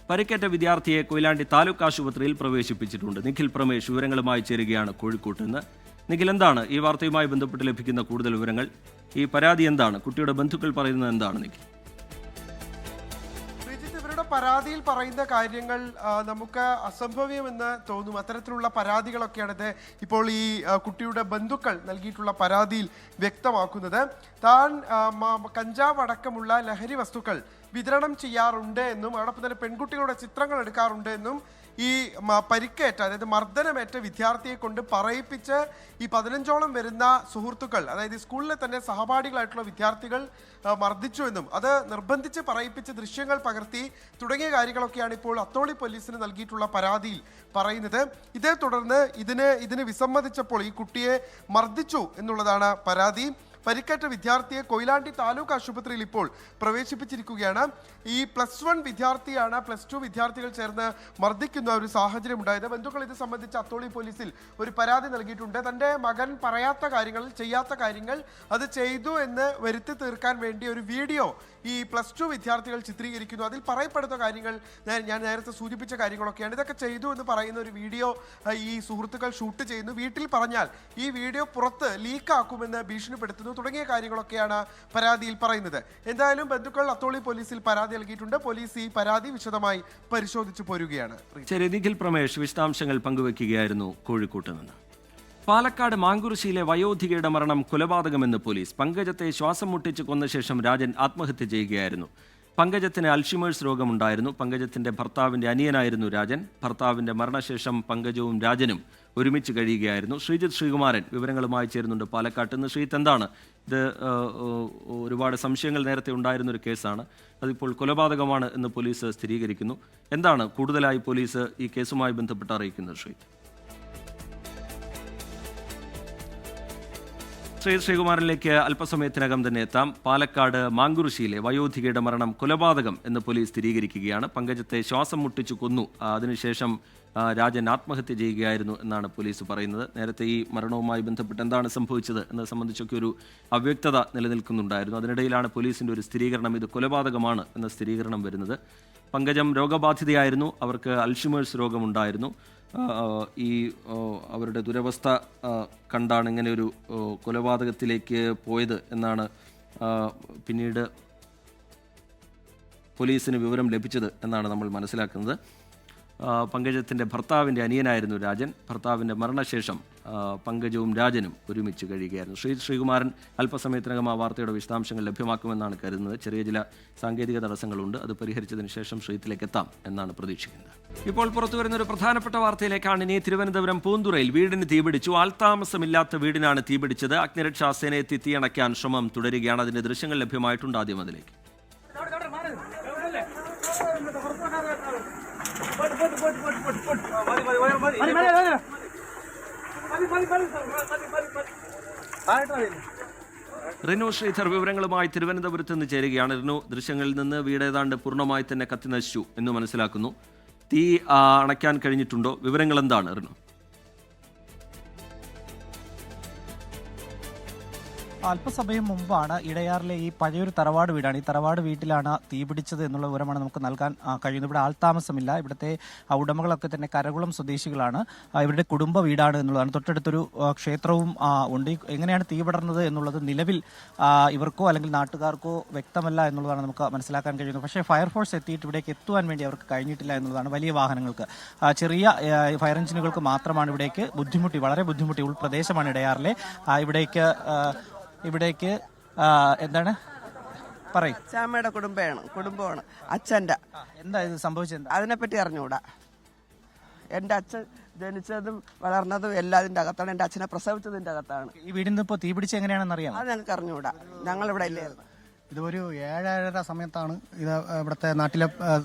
പരിക്കേറ്റ വിദ്യാർത്ഥിയെ കൊയിലാണ്ടി താലൂക്ക് ആശുപത്രിയിൽ പ്രവേശിപ്പിച്ചിട്ടുണ്ട്. നിഖിൽ പ്രമേഷ് വിവരങ്ങളുമായി ചേരുകയാണ് കോഴിക്കോട്ട് നിന്ന്. നിഖിൽ, എന്താണ് ഈ വാർത്തയുമായി ബന്ധപ്പെട്ട് ലഭിക്കുന്ന കൂടുതൽ വിവരങ്ങൾ? ഈ പരാതി എന്താണ്? കുട്ടിയുടെ ബന്ധുക്കൾ പറയുന്നത് എന്താണ് നിഖിൽ? ഇവരുടെ പരാതിയിൽ പറയുന്ന കാര്യങ്ങൾ നമുക്ക് അസംഭവ്യമെന്ന് തോന്നും. അത്തരത്തിലുള്ള പരാതികളൊക്കെയാണിത് ഇപ്പോൾ ഈ കുട്ടിയുടെ ബന്ധുക്കൾ നൽകിയിട്ടുള്ള പരാതിയിൽ വ്യക്തമാക്കുന്നത്. താൻ കഞ്ചാവ് അടക്കമുള്ള ലഹരി വസ്തുക്കൾ വിതരണം ചെയ്യാറുണ്ട് എന്നും അതോടൊപ്പം തന്നെ പെൺകുട്ടികളുടെ ചിത്രങ്ങൾ എടുക്കാറുണ്ട് എന്നും ഈ പരിക്കേറ്റ, അതായത് മർദ്ദനമേറ്റ വിദ്യാർത്ഥിയെ കൊണ്ട് പറയിപ്പിച്ച് ഈ 15ഓളം വരുന്ന സുഹൃത്തുക്കൾ, അതായത് സ്കൂളിലെ തന്നെ സഹപാഠികളായിട്ടുള്ള വിദ്യാർത്ഥികൾ മർദ്ദിച്ചു എന്നും അത് നിർബന്ധിച്ച് പറയിപ്പിച്ച് ദൃശ്യങ്ങൾ പകർത്തി തുടങ്ങിയ കാര്യങ്ങളൊക്കെയാണ് ഇപ്പോൾ അത്തോളി പോലീസിന് നൽകിയിട്ടുള്ള പരാതിയിൽ പറയുന്നത്. ഇതേ തുടർന്ന് ഇതിന് വിസമ്മതിച്ചപ്പോൾ ഈ കുട്ടിയെ മർദ്ദിച്ചു എന്നുള്ളതാണ് പരാതി. പരിക്കേറ്റ വിദ്യാർത്ഥിയെ കൊയിലാണ്ടി താലൂക്ക് ആശുപത്രിയിൽ ഇപ്പോൾ പ്രവേശിപ്പിച്ചിരിക്കുകയാണ്. ഈ +1 വിദ്യാർത്ഥിയാണ് +2 വിദ്യാർത്ഥികൾ ചേർന്ന് മർദ്ദിക്കുന്ന ഒരു സാഹചര്യം ഉണ്ടായത്. ബന്ധുക്കൾ ഇത് സംബന്ധിച്ച് അത്തോളി പോലീസിൽ ഒരു പരാതി നൽകിയിട്ടുണ്ട്. തൻ്റെ മകൻ പറയാത്ത കാര്യങ്ങൾ, ചെയ്യാത്ത കാര്യങ്ങൾ അത് ചെയ്തു എന്ന് വരുത്തി തീർക്കാൻ വേണ്ടി ഒരു വീഡിയോ ഈ +2 വിദ്യാർത്ഥികൾ ചിത്രീകരിക്കുന്നു. അതിൽ പറയപ്പെടുന്ന കാര്യങ്ങൾ ഞാൻ നേരത്തെ സൂചിപ്പിച്ച കാര്യങ്ങളൊക്കെയാണ്. ഇതൊക്കെ ചെയ്തു എന്ന് പറയുന്ന ഒരു വീഡിയോ ഈ സുഹൃത്തുക്കൾ ഷൂട്ട് ചെയ്യുന്നു. വീട്ടിൽ പറഞ്ഞാൽ ഈ വീഡിയോ പുറത്ത് ലീക്കാക്കുമെന്ന് ഭീഷണിപ്പെടുത്തുന്നു തുടങ്ങിയ കാര്യങ്ങളൊക്കെയാണ് പരാതിയിൽ പറയുന്നത്. എന്തായാലും ബന്ധുക്കൾ അത്തോളി പോലീസിൽ പരാതി നൽകിയിട്ടുണ്ട്. പോലീസ് ഈ പരാതി വിശദമായി പരിശോധിച്ചു പോരുകയാണ്. ശരി, നിഖിൽ പ്രമേഷ് വിശദാംശങ്ങൾ പങ്കുവയ്ക്കുകയായിരുന്നു കോഴിക്കോട്ട് നിന്ന്. പാലക്കാട് മാങ്കുറിശ്ശിയിലെ വയോധികയുടെ മരണം കൊലപാതകമെന്ന് പോലീസ്. പങ്കജത്തെ ശ്വാസം മുട്ടിച്ച് കൊന്ന ശേഷം രാജൻ ആത്മഹത്യ ചെയ്യുകയായിരുന്നു. പങ്കജത്തിന് അൽഷിമേഴ്സ് രോഗമുണ്ടായിരുന്നു. പങ്കജത്തിന്റെ ഭർത്താവിന്റെ അനിയനായിരുന്നു രാജൻ. ഭർത്താവിന്റെ മരണശേഷം പങ്കജവും രാജനും ഒരുമിച്ച് കഴിയുകയായിരുന്നു. ശ്രീജിത്ത് ശ്രീകുമാരൻ വിവരങ്ങളുമായി ചേരുന്നുണ്ട് പാലക്കാട്ട് നിന്ന്. ശ്രീജിത്ത്, എന്താണ് ഇത്? ഒരുപാട് സംശയങ്ങൾ നേരത്തെ ഉണ്ടായിരുന്നൊരു കേസാണ്. അതിപ്പോൾ കൊലപാതകമാണ് എന്ന് പോലീസ് സ്ഥിരീകരിക്കുന്നു. എന്താണ് കൂടുതലായി പോലീസ് ഈ കേസുമായി ബന്ധപ്പെട്ട് അറിയിക്കുന്നത്? ശ്രീകുമാരനിലേക്ക് അല്പസമയത്തിനകം തന്നെ എത്താം. പാലക്കാട് മാങ്കുറിശ്ശിയിലെ വയോധികയുടെ മരണം കൊലപാതകം എന്ന് പോലീസ് സ്ഥിരീകരിക്കുകയാണ്. പങ്കജത്തെ ശ്വാസം മുട്ടിച്ചു കൊന്നു, അതിനുശേഷം രാജൻ ആത്മഹത്യ ചെയ്യുകയായിരുന്നു എന്നാണ് പോലീസ് പറയുന്നത്. നേരത്തെ ഈ മരണവുമായി ബന്ധപ്പെട്ട് എന്താണ് സംഭവിച്ചത് എന്നത് സംബന്ധിച്ചൊക്കെ ഒരു അവ്യക്തത നിലനിൽക്കുന്നുണ്ടായിരുന്നു. അതിനിടയിലാണ് പോലീസിൻ്റെ ഒരു സ്ഥിരീകരണം, ഇത് കൊലപാതകമാണ് എന്ന സ്ഥിരീകരണം വരുന്നത്. പങ്കജം രോഗബാധിതയായിരുന്നു, അവർക്ക് അൽഷിമേഴ്സ് രോഗമുണ്ടായിരുന്നു. ഈ അവരുടെ ദുരവസ്ഥ കണ്ടാണ് ഇങ്ങനെ ഒരു കൊലപാതകത്തിലേക്ക് പോയത് എന്നാണ് പിന്നീട് പോലീസിന് വിവരം ലഭിച്ചത് എന്നാണ് നമ്മൾ മനസ്സിലാക്കുന്നത്. പങ്കജത്തിൻ്റെ ഭർത്താവിൻ്റെ അനിയനായിരുന്നു രാജൻ. ഭർത്താവിൻ്റെ മരണശേഷം പങ്കജവും രാജനും ഒരുമിച്ച് കഴിയുകയായിരുന്നു. ശ്രീകുമാരൻ അല്പസമയത്തിനകം ആ വാർത്തയുടെ വിശദാംശങ്ങൾ ലഭ്യമാക്കുമെന്നാണ് കരുതുന്നത്. ചെറിയ ചില സാങ്കേതിക തടസ്സങ്ങളുണ്ട്, അത് പരിഹരിച്ചതിന് ശേഷം ശ്രീത്തിലേക്ക് എത്താം എന്നാണ് പ്രതീക്ഷിക്കുന്നത്. ഇപ്പോൾ പുറത്തുവരുന്ന ഒരു പ്രധാനപ്പെട്ട വാർത്തയിലേക്കാണ് ഇനി. തിരുവനന്തപുരം പൂന്തുറയിൽ വീടിന് തീപിടിച്ചു. ആൾതാമസമില്ലാത്ത വീടിനാണ് തീപിടിച്ചത്. അഗ്നിരക്ഷാ സേന എത്തി തീയണയ്ക്കാൻ ശ്രമം തുടരുകയാണ്. അതിന്റെ ദൃശ്യങ്ങൾ ലഭ്യമായിട്ടുണ്ട്. ആദ്യം അതിലേക്ക്. റിനു ശ്രീധർ വിവരങ്ങളുമായി തിരുവനന്തപുരത്ത് നിന്ന് ചേരുകയാണ്. റിനു, ദൃശ്യങ്ങളിൽ നിന്ന് വീട് ഏതാണ്ട് പൂർണ്ണമായി തന്നെ കത്തി നശിച്ചു എന്ന് മനസ്സിലാക്കുന്നു. തീ അണയ്ക്കാൻ കഴിഞ്ഞിട്ടുണ്ടോ? വിവരങ്ങൾ എന്താണ് റിനു? അല്പസമയം മുമ്പാണ് ഇടയാറിലെ ഈ പഴയൊരു തറവാട് വീടാണ്. ഈ തറവാട് വീട്ടിലാണ് തീപിടിച്ചത് എന്നുള്ള വിവരമാണ് നമുക്ക് നൽകാൻ കഴിയുന്നത്. ഇവിടെ ആൾത്താമസമില്ല. ഇവിടുത്തെ ഉടമകളൊക്കെ തന്നെ കരകുളം സ്വദേശികളാണ്. ഇവരുടെ കുടുംബ വീടാണ് എന്നുള്ളതാണ്. തൊട്ടടുത്തൊരു ക്ഷേത്രവും ഉണ്ട്. എങ്ങനെയാണ് തീ പടർന്നത് എന്നുള്ളത് നിലവിൽ ഇവർക്കോ അല്ലെങ്കിൽ നാട്ടുകാർക്കോ വ്യക്തമല്ല എന്നുള്ളതാണ് നമുക്ക് മനസ്സിലാക്കാൻ കഴിയുന്നത്. പക്ഷേ ഫയർഫോഴ്സ് എത്തിയിട്ട് ഇവിടേക്ക് എത്തുവാൻ വേണ്ടി അവർക്ക് കഴിഞ്ഞിട്ടില്ല എന്നുള്ളതാണ്. വലിയ വാഹനങ്ങൾക്ക്, ചെറിയ ഫയർ എഞ്ചിനുകൾക്ക് മാത്രമാണ് ഇവിടേക്ക് വളരെ ബുദ്ധിമുട്ടി. ഉൾപ്രദേശമാണ് ഇടയാറിലെ. ഇവിടേക്ക് എന്താണ് പറയും? അച്ഛമ്മയുടെ കുടുംബമാണ് അച്ഛൻ്റെ. എന്താ ഇത് സംഭവിച്ചത്? അതിനെപ്പറ്റി അറിഞ്ഞുകൂടാ. എൻ്റെ അച്ഛൻ ജനിച്ചതും വളർന്നതും എല്ലാം ഇതിൻ്റെ അകത്താണ്. എൻ്റെ അച്ഛനെ പ്രസവിച്ചതിൻ്റെ അകത്താണ്. ഈ വീടിന് ഇപ്പോൾ തീ പിടിച്ച് എങ്ങനെയാണെന്ന് അറിയാം? അത് ഞങ്ങൾക്ക് അറിഞ്ഞുകൂടാ. ഞങ്ങളിവിടെ ഇല്ലായിരുന്നു. ഇതൊരു 7-7:30 സമയത്താണ് ഇത് ഇവിടുത്തെ നാട്ടിലെ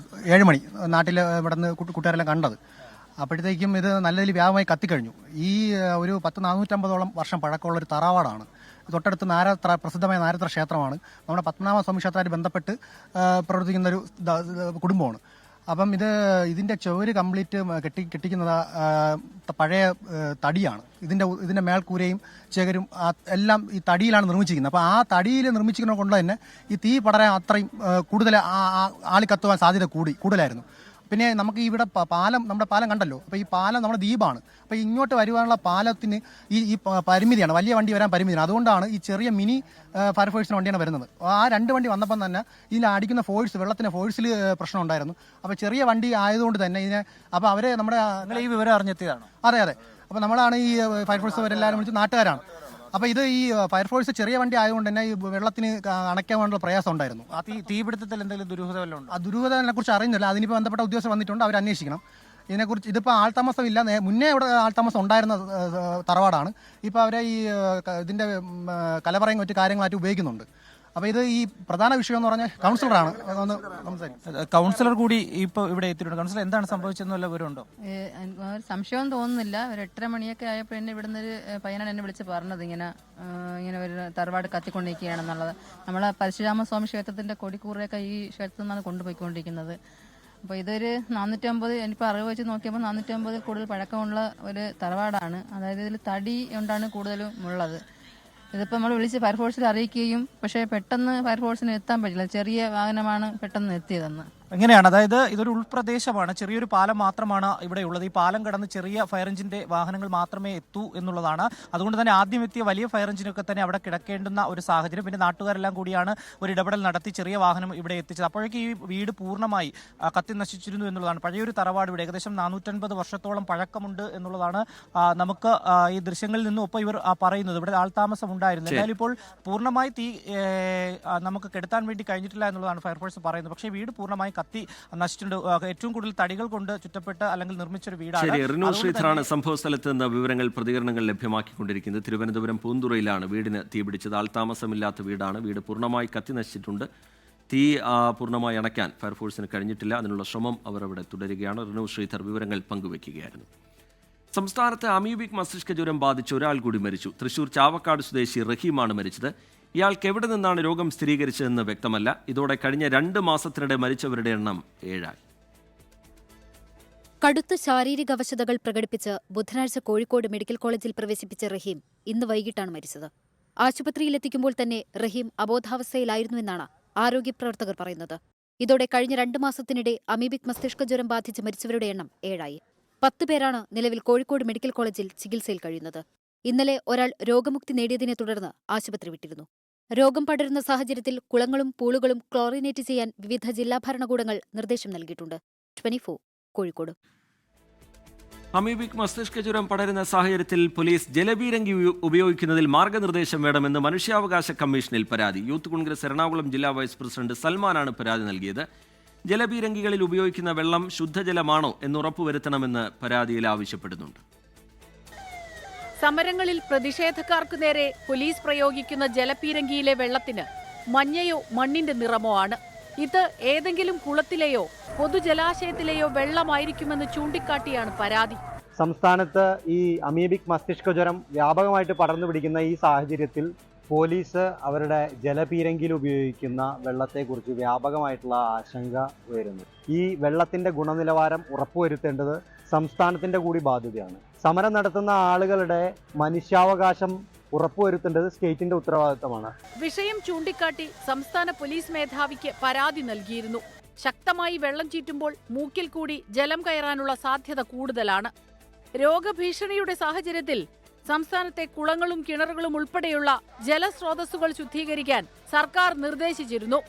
7 മണി നാട്ടിൽ ഇവിടെ നിന്ന് കൂട്ടുകാരെല്ലാം കണ്ടത്. അപ്പോഴത്തേക്കും ഇത് നല്ല രീതിയിൽ വ്യാപകമായി കത്തിക്കഴിഞ്ഞു. ഈ ഒരു 450 വർഷം പഴക്കമുള്ള ഒരു തറവാടാണ്. തൊട്ടടുത്ത് പ്രസിദ്ധമായ നാരത്ര ക്ഷേത്രമാണ്. നമ്മുടെ പത്മനാഭ സ്വാമി ക്ഷേത്രമായിട്ട് ബന്ധപ്പെട്ട് പ്രവർത്തിക്കുന്ന ഒരു കുടുംബമാണ്. അപ്പം ഇതിന്റെ ചുവര് കംപ്ലീറ്റ് കെട്ടിക്കുന്നത് പഴയ തടിയാണ്. ഇതിന്റെ മേൽക്കൂരയും ചേകരും എല്ലാം ഈ തടിയിലാണ് നിർമ്മിച്ചിരിക്കുന്നത്. അപ്പോൾ ആ തടിയിൽ നിർമ്മിച്ചിരിക്കുന്നത് കൊണ്ട് തന്നെ ഈ തീ പടരാൻ അത്രയും കൂടുതൽ ആളിക്കത്തുവാൻ സാധ്യത കൂടുതലായിരുന്നു. പിന്നെ നമുക്ക് ഇവിടെ നമ്മുടെ പാലം കണ്ടല്ലോ. അപ്പോൾ ഈ പാലം നമ്മുടെ ദ്വീപാണ്. അപ്പോൾ ഇങ്ങോട്ട് വരുവാനുള്ള പാലത്തിന് ഈ പരിമിതിയാണ്, വലിയ വണ്ടി വരാൻ പരിമിതിയാണ്. അതുകൊണ്ടാണ് ഈ ചെറിയ മിനി ഫയർഫോഴ്സിന് വണ്ടിയാണ് വരുന്നത്. ആ 2 വണ്ടി വന്നപ്പം തന്നെ ഇതിൽ അടിക്കുന്ന വെള്ളത്തിന് ഫോഴ്സിൽ പ്രശ്നം ഉണ്ടായിരുന്നു. അപ്പോൾ ചെറിയ വണ്ടി ആയതുകൊണ്ട് തന്നെ അപ്പോൾ അവരെ ഈ വിവരം അറിഞ്ഞെത്തിയതാണ്. അതെ. അപ്പോൾ നമ്മളാണ് ഈ ഫയർഫോഴ്സ് അവരെല്ലാവരും വിളിച്ച് നാട്ടുകാരാണ്. അപ്പോൾ ഈ ഫയർഫോഴ്സ് ചെറിയ വണ്ടി ആയതുകൊണ്ട് തന്നെ ഈ വെള്ളത്തിന് അണയ്ക്കാൻ വേണ്ടിയുള്ള പ്രയാസം ഉണ്ടായിരുന്നു. ആ തീപിടുത്തത്തിൽ എന്തെങ്കിലും ദുരൂഹത വല്ലതും ഉണ്ടോ? ആ ദുരൂഹതയെ കുറിച്ച് അറിയുന്നില്ല. അതിനിപ്പോൾ ബന്ധപ്പെട്ട ഉദ്യോഗസ്ഥർ വന്നിട്ടുണ്ട്, അവർ അന്വേഷിക്കണം ഇതിനെക്കുറിച്ച്. ഇതിപ്പോൾ ആൾത്താമസം ഇല്ല. മുന്നേ ഇവിടെ ആൾത്താമസം ഉണ്ടായിരുന്ന തറവാടാണ്. ഇപ്പോൾ അവരെ ഈ ഇതിൻ്റെ കലവറയും മറ്റു കാര്യങ്ങളായിട്ട് ഉപയോഗിക്കുന്നുണ്ട്. അപ്പോൾ ഈ പ്രധാന വിഷയം എന്ന് പറഞ്ഞാൽ കൗൺസിലറാണ്. കൗൺസിലർ കൂടി ഇപ്പോൾ ഇവിടെ എത്തിയിട്ടുണ്ട്. കൗൺസിലർ, എന്താണ് സംഭവിച്ചതെന്ന് വല്ല വിവരമുണ്ടോ? സംശയം തോന്നുന്നില്ല. ഒരു 8:30 മണിയൊക്കെ ആയപ്പോൾ എന്നെ ഇവിടുന്ന് ഒരു പയ്യനാണ് എന്നെ വിളിച്ച് പറഞ്ഞത് ഇങ്ങനെ ഒരു തറവാട് കത്തിക്കൊണ്ടിരിക്കുകയാണെന്നുള്ളത്. നമ്മളെ പരശുരാമസ്വാമി ക്ഷേത്രത്തിന്റെ കൊടിക്കൂറയൊക്കെ ഈ ക്ഷേത്രത്തിൽ നിന്നാണ് കൊണ്ടുപോയിക്കൊണ്ടിരിക്കുന്നത്. അപ്പോൾ ഇതൊരു 450, എനിപ്പോൾ അറിവ് വെച്ച് നോക്കിയപ്പോൾ 450 കൂടുതൽ പഴക്കമുള്ള ഒരു തറവാടാണ്. അതായത് ഇതിൽ തടി കൊണ്ടാണ് കൂടുതലും ഉള്ളത്. ഇതിപ്പോൾ നമ്മൾ വിളിച്ച് ഫയർഫോഴ്സിൽ അറിയിക്കുകയും പക്ഷേ പെട്ടെന്ന് ഫയർഫോഴ്സിന് എത്താൻ പറ്റില്ല. ചെറിയ വാഹനമാണ് പെട്ടെന്ന് എത്തിയതെന്ന്. എങ്ങനെയാണ്? അതായത് ഇതൊരു ഉൾപ്രദേശമാണ്, ചെറിയൊരു പാലം മാത്രമാണ് ഇവിടെ ഉള്ളത്. ഈ പാലം കടന്ന് ചെറിയ ഫയർ എഞ്ചിന്റെ വാഹനങ്ങൾ മാത്രമേ എത്തൂ എന്നുള്ളതാണ്. അതുകൊണ്ട് തന്നെ ആദ്യം എത്തിയ വലിയ ഫയർ എഞ്ചിനൊക്കെ തന്നെ അവിടെ കിടക്കേണ്ടുന്ന ഒരു സാഹചര്യം. പിന്നെ നാട്ടുകാരെല്ലാം കൂടിയാണ് ഒരു ഇടപെടൽ നടത്തി ചെറിയ വാഹനം ഇവിടെ എത്തിച്ചത്. അപ്പോഴേക്ക് ഈ വീട് പൂർണ്ണമായി കത്തി നശിച്ചിരുന്നു എന്നുള്ളതാണ്. പഴയൊരു തറവാട് വീട്, ഏകദേശം 450 വർഷത്തോളം പഴക്കമുണ്ട് എന്നുള്ളതാണ് നമുക്ക് ഈ ദൃശ്യങ്ങളിൽ നിന്നും ഒപ്പം ഇവർ പറയുന്നത്. ഇവിടെ ആൾത്താമസം ഉണ്ടായിരുന്നു. എന്നാലും ഇപ്പോൾ പൂർണ്ണമായി തീ നമുക്ക് കെടുത്താൻ വേണ്ടി കഴിഞ്ഞിട്ടില്ല എന്നുള്ളതാണ് ഫയർഫോഴ്സ് പറയുന്നത്. പക്ഷേ വീട് പൂർണ്ണമായി കത്തി നശിച്ചിട്ടുണ്ട്. ഏറ്റവും കൂടുതൽ തടികൾ കൊണ്ട് ചുറ്റപ്പെട്ട് അല്ലെങ്കിൽ നിർമ്മിച്ചൊരു വീടാണ്. റിനു ശ്രീധറാണ് സംഭവ സ്ഥലത്ത് നിന്ന് വിവരങ്ങൾ, പ്രതികരണങ്ങൾ ലഭ്യമാക്കിക്കൊണ്ടിരിക്കുന്നത്. തിരുവനന്തപുരം പൂന്തുറയിലാണ് വീടിന് തീപിടിച്ചത്. ആൾത്താമസമില്ലാത്ത വീടാണ്. വീട് പൂർണ്ണമായി കത്തി നശിച്ചിട്ടുണ്ട്. തീ പൂർണ്ണമായി അണയ്ക്കാൻ ഫയർഫോഴ്സിന് കഴിഞ്ഞിട്ടില്ല. അതിനുള്ള ശ്രമം അവർ അവിടെ തുടരുകയാണ്. റിനു ശ്രീധർ വിവരങ്ങൾ പങ്കുവയ്ക്കുകയായിരുന്നു. സംസ്ഥാനത്ത് അമീബിക് മസ്തിഷ്ക ജ്വരം ബാധിച്ച് ഒരാൾ കൂടി മരിച്ചു. തൃശൂർ ചാവക്കാട് സ്വദേശി റഹീമാണ് മരിച്ചത്. ഇയാൾക്ക് എവിടെ നിന്നാണ് രോഗം സ്ഥിരീകരിച്ചതെന്ന് വ്യക്തമല്ല. ഇതോടെ കഴിഞ്ഞ 2 മാസത്തിനിടെ മരിച്ചവരുടെ എണ്ണം 7 ആയി. കടുത്ത ശാരീരിക അവശതകൾ പ്രകടിപ്പിച്ച് ബുധനാഴ്ച കോഴിക്കോട് മെഡിക്കൽ കോളേജിൽ പ്രവേശിപ്പിച്ച റഹീം ഇന്ന് വൈകിട്ടാണ് മരിച്ചത്. ആശുപത്രിയിലെത്തിക്കുമ്പോൾ തന്നെ റഹീം അബോധാവസ്ഥയിലായിരുന്നുവെന്നാണ് ആരോഗ്യപ്രവർത്തകർ പറയുന്നത്. ഇതോടെ കഴിഞ്ഞ 2 മാസത്തിനിടെ അമീബിക് മസ്തിഷ്ക ജ്വരം ബാധിച്ച് മരിച്ചവരുടെ എണ്ണം 7 ആയി. 10 പേരാണ് നിലവിൽ കോഴിക്കോട് മെഡിക്കൽ കോളേജിൽ ചികിത്സയിൽ കഴിയുന്നത്. ഇന്നലെ ഒരാൾ രോഗമുക്തി നേടിയതിനെ തുടർന്ന് ആശുപത്രി വിട്ടിരുന്നു. രോഗം പടരുന്ന സാഹചര്യത്തിൽ കുളങ്ങളും പൂളുകളും ക്ലോറിനേറ്റ് ചെയ്യാൻ വിവിധ ജില്ലാ ഭരണകൂടങ്ങൾ നിർദ്ദേശം നൽകിയിട്ടുണ്ട്. 24 കോഴിക്കോട്. അമീബിക് മസ്തിഷ്ക ജ്വരം പടരുന്ന സാഹചര്യത്തിൽ പോലീസ് ജലബീരങ്കി ഉപയോഗിക്കുന്നതിൽ മാർഗനിർദ്ദേശം വേണമെന്ന് മനുഷ്യാവകാശ കമ്മീഷനിൽ പരാതി. യൂത്ത് കോൺഗ്രസ് എറണാകുളം ജില്ലാ വൈസ് പ്രസിഡന്റ് സൽമാനാണ് പരാതി നൽകിയത്. ജലബീരങ്കികളിൽ ഉപയോഗിക്കുന്ന വെള്ളം ശുദ്ധജലമാണോ എന്ന് ഉറപ്പുവരുത്തണമെന്ന് പരാതിയിൽ ആവശ്യപ്പെടുന്നുണ്ട്. സമരങ്ങളിൽ പ്രതിഷേധക്കാർക്കു നേരെ പോലീസ് പ്രയോഗിക്കുന്ന ജലപീരങ്കിയിലെ വെള്ളത്തിന് മഞ്ഞയോ മണ്ണിന്റെ നിറമോ ആണ്. ഇത് ഏതെങ്കിലും കുളത്തിലെയോ പൊതുജലാശയത്തിലെയോ വെള്ളമായിരിക്കുമെന്ന് ചൂണ്ടിക്കാട്ടിയാണ് പരാതി. സംസ്ഥാനത്ത് ഈ അമീബിക് മസ്തിഷ്ക ജ്വരം വ്യാപകമായിട്ട് പടർന്നു പിടിക്കുന്ന ഈ സാഹചര്യത്തിൽ പോലീസ് അവരുടെ ജലപീരങ്കിയിൽ ഉപയോഗിക്കുന്ന വെള്ളത്തെക്കുറിച്ച് വ്യാപകമായിട്ടുള്ള ആശങ്ക ഉയരുന്നു. ഈ വെള്ളത്തിൻ്റെ ഗുണനിലവാരം ഉറപ്പുവരുത്തേണ്ടത് സംസ്ഥാനത്തിൻ്റെ കൂടി ബാധ്യതയാണ്. സമരം നടത്തുന്ന ആളുകളുടെ മനുഷ്യാവകാശം ഉറപ്പുവരുത്തേണ്ടത് സ്റ്റേറ്റിന്റെ ഉത്തരവാദിത്തമാണ്. വിഷയം ചൂണ്ടിക്കാട്ടി സംസ്ഥാന പോലീസ് മേധാവിക്ക് പരാതി നൽകിയിരുന്നു. ശക്തമായി വെള്ളം ചീറ്റുമ്പോൾ മൂക്കിൽ കൂടി ജലം കയറാനുള്ള സാധ്യത കൂടുതലാണ്. രോഗഭീഷണിയുടെ സാഹചര്യത്തിൽ സംസ്ഥാനത്തെ കുളങ്ങളും കിണറുകളും ഉൾപ്പെടെയുള്ള ജലസ്രോതസ്സുകൾ ശുദ്ധീകരിക്കാൻ സർക്കാർ നിർദ്ദേശിച്ചിരുന്നു.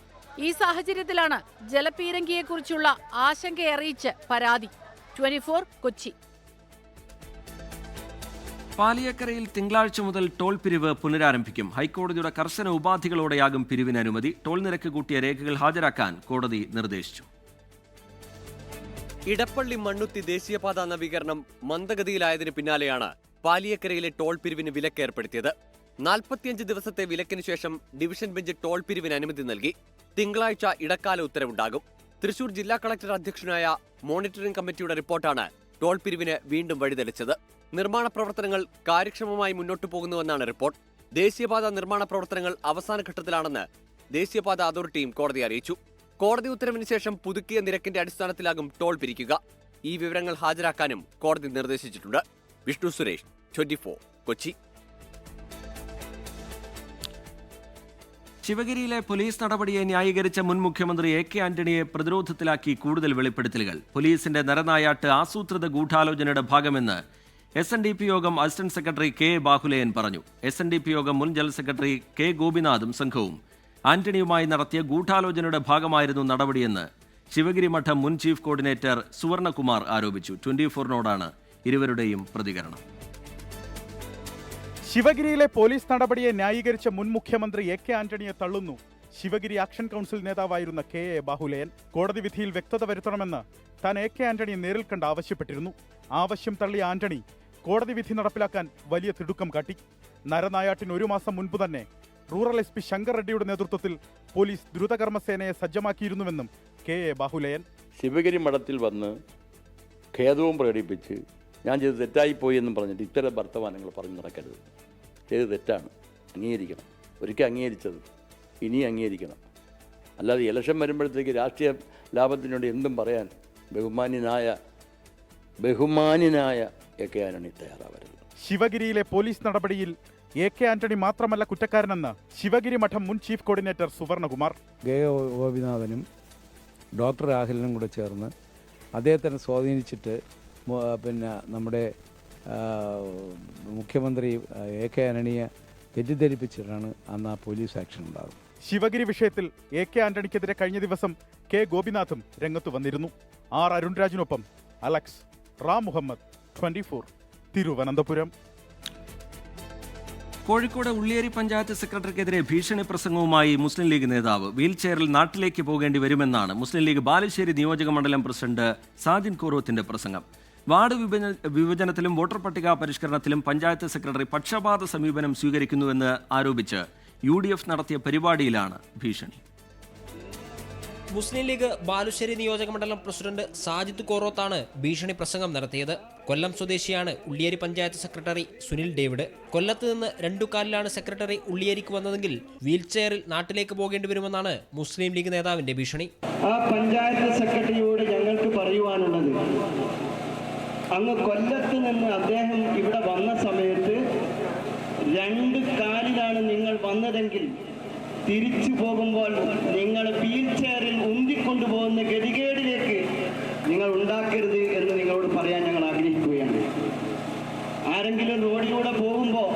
ഈ സാഹചര്യത്തിലാണ് ജലപീരങ്കിയെക്കുറിച്ചുള്ള ആശങ്കയറിയിച്ച് പരാതി. 24 കൊച്ചി. പാലിയേക്കരയിൽ തിങ്കളാഴ്ച മുതൽ ടോൾ പിരിവ് പുനരാരംഭിക്കും. ഹൈക്കോടതിയുടെ കർശന ഉപാധികളോടെയാകും പിരിവിന് അനുമതി. ടോൾ നിരക്ക് കൂട്ടിയ രേഖകൾ ഹാജരാക്കാൻ കോടതി നിർദ്ദേശിച്ചു. ഇടപ്പള്ളി മണ്ണുത്തി ദേശീയപാത നവീകരണം മന്ദഗതിയിലായതിന് പിന്നാലെയാണ് പാലിയേക്കരയിലെ ടോൾ പിരിവിന് വിലക്കേർപ്പെടുത്തിയത്. 45 ദിവസത്തെ വിലക്കിന് ശേഷം ഡിവിഷൻ ബെഞ്ച് ടോൾ പിരിവിന് അനുമതി നൽകി. തിങ്കളാഴ്ച ഇടക്കാല ഉത്തരവുണ്ടാകും. തൃശൂർ ജില്ലാ കളക്ടർ അധ്യക്ഷനായ മോണിറ്ററിംഗ് കമ്മിറ്റിയുടെ റിപ്പോർട്ടാണ് ടോൾ പിരിവിന് വീണ്ടും വഴിതെളിച്ചത്. നിർമ്മാണ പ്രവർത്തനങ്ങൾ കാര്യക്ഷമമായി മുന്നോട്ടു പോകുന്നുവെന്നാണ് റിപ്പോർട്ട്. ദേശീയപാത നിർമ്മാണ പ്രവർത്തനങ്ങൾ അവസാന ഘട്ടത്തിലാണെന്ന് ദേശീയപാത അതോറിറ്റിയും കോടതി അറിയിച്ചു. കോടതി ഉത്തരവിന് ശേഷം പുതുക്കിയ നിരക്കിന്റെ അടിസ്ഥാനത്തിലാകും ടോൾ പിരിക്കുക. ഈ വിവരങ്ങൾ ഹാജരാക്കാനും കോടതി നിർദ്ദേശിച്ചിട്ടുണ്ട്. വിഷ്ണു സുരേഷ്, 24 കൊച്ചി. ശിവഗിരിയിലെ പോലീസ് നടപടിയെ ന്യായീകരിച്ച മുൻ മുഖ്യമന്ത്രി A.K. ആന്റണിയെ പ്രതിരോധത്തിലാക്കി കൂടുതൽ വെളിപ്പെടുത്തലുകൾ. പോലീസിന്റെ നരനായാട്ട് ആസൂത്രിത ഗൂഢാലോചനയുടെ ഭാഗമെന്ന് SNDP യോഗം അസിസ്റ്റന്റ് സെക്രട്ടറി K. ബാഹുലേയൻ പറഞ്ഞു. SNDP യോഗം മുൻ ജനറൽ സെക്രട്ടറി K. ഗോപിനാഥും സംഘവും ആന്റണിയുമായി നടത്തിയ ഗൂഢാലോചനയുടെ ഭാഗമായിരുന്നു നടപടിയെന്ന് ശിവഗിരി മഠം മുൻ ചീഫ് കോർഡിനേറ്റർ സുവർണകുമാർ ആരോപിച്ചു. 24നോടാണ് ഇരുവരുടെയും പ്രതികരണം. ശിവഗിരിയിലെ പോലീസ് നടപടിയെ ന്യായീകരിച്ച മുൻ മുഖ്യമന്ത്രി A.K. ആന്റണിയെ തള്ളുന്നു ശിവഗിരി ആക്ഷൻ കൗൺസിൽ നേതാവായിരുന്ന K. ബാഹുലേയൻ. കോടതി വിധിയിൽ വ്യക്തത വരുത്തണമെന്ന് താൻ A.K. ആന്റണിയെ നേരിൽ കണ്ട് ആവശ്യപ്പെട്ടിരുന്നു. ആവശ്യം തള്ളിയ ആന്റണി കോടതി വിധി നടപ്പിലാക്കാൻ വലിയ തിടുക്കം കാട്ടി. നരനായാട്ടിന് 1 മാസം മുൻപ് തന്നെ റൂറൽ SP ശങ്കർ റെഡ്ഡിയുടെ നേതൃത്വത്തിൽ പോലീസ് ദ്രുതകർമ്മസേനയെ സജ്ജമാക്കിയിരുന്നുവെന്നും K. ബാഹുലേയൻ. ശിവഗിരി മഠത്തിൽ വന്ന് ഖേദവും പ്രകടിപ്പിച്ച് ഞാൻ ചെയ്ത് തെറ്റായിപ്പോയി എന്നും പറഞ്ഞിട്ട് ഇത്തരം വർത്തമാനങ്ങൾ പറഞ്ഞു നടക്കരുത്. ചെയ്ത് തെറ്റാണ്, അംഗീകരിക്കണം. ഒരിക്കൽ അംഗീകരിച്ചത് ഇനി അംഗീകരിക്കണം. അല്ലാതെ ഇലക്ഷൻ വരുമ്പോഴത്തേക്ക് രാഷ്ട്രീയ ലാഭത്തിന് വേണ്ടി എന്തും പറയാൻ ബഹുമാന്യനായ A.K. ആന്റണി തയ്യാറാവരുത്. ശിവഗിരിയിലെ പോലീസ് നടപടിയിൽ A.K. ആന്റണി മാത്രമല്ല കുറ്റക്കാരനെന്ന് ശിവഗിരി മഠം മുൻ ചീഫ് കോർഡിനേറ്റർ സുവർണകുമാർ. K. ഗോപിനാഥനും ഡോക്ടർ രാഹുലിനും കൂടെ ചേർന്ന് അദ്ദേഹത്തിനെ സ്വാധീനിച്ചിട്ട് നമ്മുടെ മുഖ്യമന്ത്രി A.K. ആന്റണിയെ തെറ്റിദ്ധരിപ്പിച്ചിട്ടാണ് അന്ന് ആ പോലീസ് ആക്ഷൻ ഉണ്ടാകുന്നത്. ശിവഗിരി വിഷയത്തിൽ A.K. ആന്റണിക്കെതിരെ കഴിഞ്ഞ ദിവസം K. ഗോപിനാഥും രംഗത്ത് വന്നിരുന്നു. R. അരുൺരാജിനൊപ്പം അലക്സ് റാം മുഹമ്മദ്, 24 തിരുവനന്തപുരം. കോഴിക്കോട് ഉള്ളിയേരി പഞ്ചായത്ത് സെക്രട്ടറിക്കെതിരെ ഭീഷണി പ്രസംഗവുമായി മുസ്ലിം ലീഗ് നേതാവ്. വീൽ ചെയറിൽ നാട്ടിലേക്ക് പോകേണ്ടി വരുമെന്നാണ് മുസ്ലിം ലീഗ് ബാലുശ്ശേരി നിയോജക മണ്ഡലം പ്രസിഡന്റ് സാജിൻ കോറോത്തിന്റെ പ്രസംഗം. വാർഡ് വിഭജനത്തിലും വോട്ടർ പട്ടിക പരിഷ്കരണത്തിലും പഞ്ചായത്ത് സെക്രട്ടറി പക്ഷപാത സമീപനം സ്വീകരിക്കുന്നുവെന്ന് ആരോപിച്ച് UDF നടത്തിയ പരിപാടിയിലാണ് ഭീഷണി. മുസ്ലിം ലീഗ് ബാലുശ്ശേരി നിയോജക മണ്ഡലം പ്രസിഡന്റ് സാജിദ് കോറോത്താണ് ഭീഷണി പ്രസംഗം നടത്തിയത്. കൊല്ലം സ്വദേശിയാണ് ഉള്ളിയേരി പഞ്ചായത്ത് സെക്രട്ടറി സുനിൽ ഡേവിഡ്. കൊല്ലത്ത് നിന്ന് 2 കാലിലാണ് സെക്രട്ടറി ഉള്ളിയേരിക്ക് വന്നതെങ്കിൽ വീൽ ചെയറിൽ നാട്ടിലേക്ക് പോകേണ്ടി വരുമെന്നാണ് മുസ്ലിം ലീഗ് നേതാവിന്റെ ഭീഷണി. ആ പഞ്ചായത്ത് സെക്രട്ടറിയോട് ഞങ്ങൾക്ക് പറയുവാനുള്ളത്, അങ്ങ് കൊല്ലത്ത് നിന്ന് അദ്ദേഹം ഇവിടെ വന്ന സമയത്ത് 2 കാലിലാണ് നിങ്ങൾ വന്നതെങ്കിൽ തിരിച്ചു പോകുമ്പോൾ നിങ്ങൾ വീൽ ചെയറിൽ ഉന്തിക്കൊണ്ടുപോകുന്ന ഗതികേടിലേക്ക് നിങ്ങൾ ഉണ്ടാക്കരുത് എന്ന് നിങ്ങളോട് പറയാൻ ഞങ്ങൾ ആഗ്രഹിക്കുകയാണ്. ആരെങ്കിലും റോഡിലൂടെ പോകുമ്പോൾ